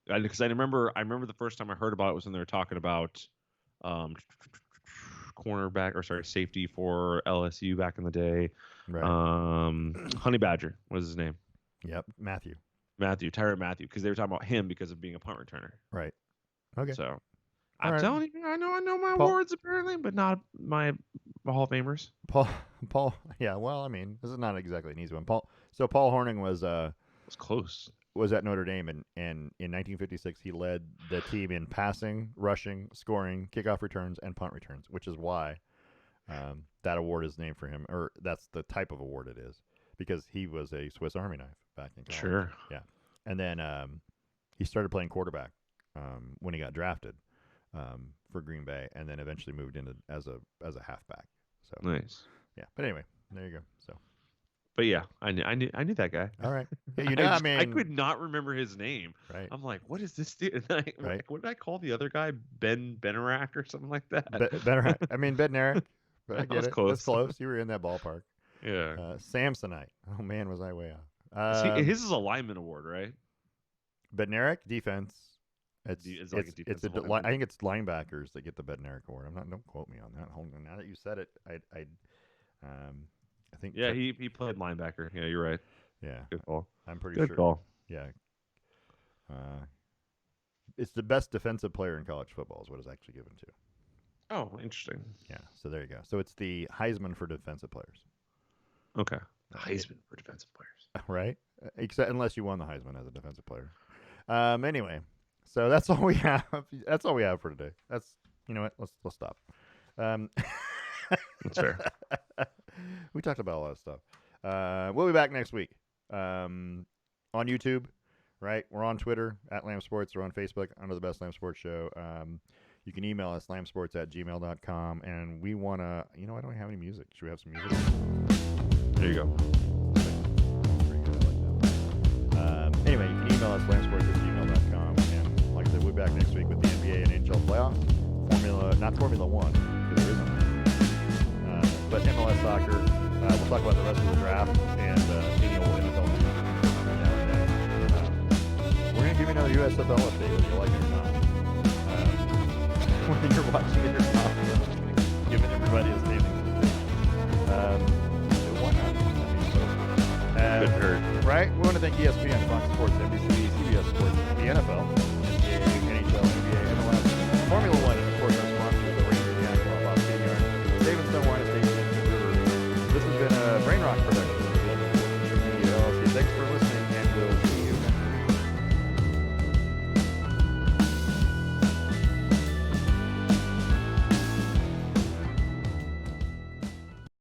Because I remember the first time I heard about it was when they were talking about safety for LSU back in the day. Right. Honey Badger was his name. Yep. Tyrann Mathieu, because they were talking about him because of being a punt returner. Right. Okay. So All right. telling you, I know my awards apparently, but not my Hall of Famers. Paul. Yeah. Well, I mean, this is not exactly an easy one. Paul Hornung was close. Was at Notre Dame, and in 1956 he led the team in passing, rushing, scoring, kickoff returns, and punt returns, which is why that award is named for him, or that's the type of award it is, because he was a Swiss Army knife back in college. Sure. Yeah. And then he started playing quarterback when he got drafted for Green Bay, and then eventually moved into as a halfback. So nice. Yeah. But anyway, there you go. So. But yeah, I knew that guy. All right. Yeah, I could not remember his name. Right. I'm like, what is this dude? Right. What did I call the other guy? Ben Benarac or something like that. Benarac. I mean, Bednarik. But I get it. Close. That's close. You were in that ballpark. Yeah. Samsonite. Oh man, was I way off. His is a lineman award, right? Bednarik defense. It's like a defensive I think it's linebackers that get the Bednarik award. Don't quote me on that. Hold on. Now that you said it, I think. Yeah, he played linebacker. Yeah, you're right. Yeah. Good call. I'm pretty sure. Good call. Yeah. It's the best defensive player in college football is what it's actually given to. Oh, interesting. Yeah. So there you go. So it's the Heisman for defensive players. Okay. Heisman for defensive players. Right. Except unless you won the Heisman as a defensive player. Anyway, so that's all we have. That's all we have for today. You know what? Let's stop. That's fair. We talked about a lot of stuff. We'll be back next week on YouTube, right? We're on Twitter at Lamb Sports. We're on Facebook under the Best Lamb Sports Show. You can email us lambsports@gmail.com. And we want to, I don't have any music. Should we have some music? There you go. Anyway, you can email us lambsports@gmail.com. And like I said, we'll be back next week with the NBA and NHL playoffs. Not Formula One, because there isn't. But MLS soccer, we'll talk about the rest of the draft and any old NFL news now and then. We're going to give you another USFL update, whether you like it or not. Whether you're watching it or not, giving everybody a standing. Why not? Couldn't hurt. Right? We want to thank ESPN, Fox Sports, NBC, CBS Sports, the NFL,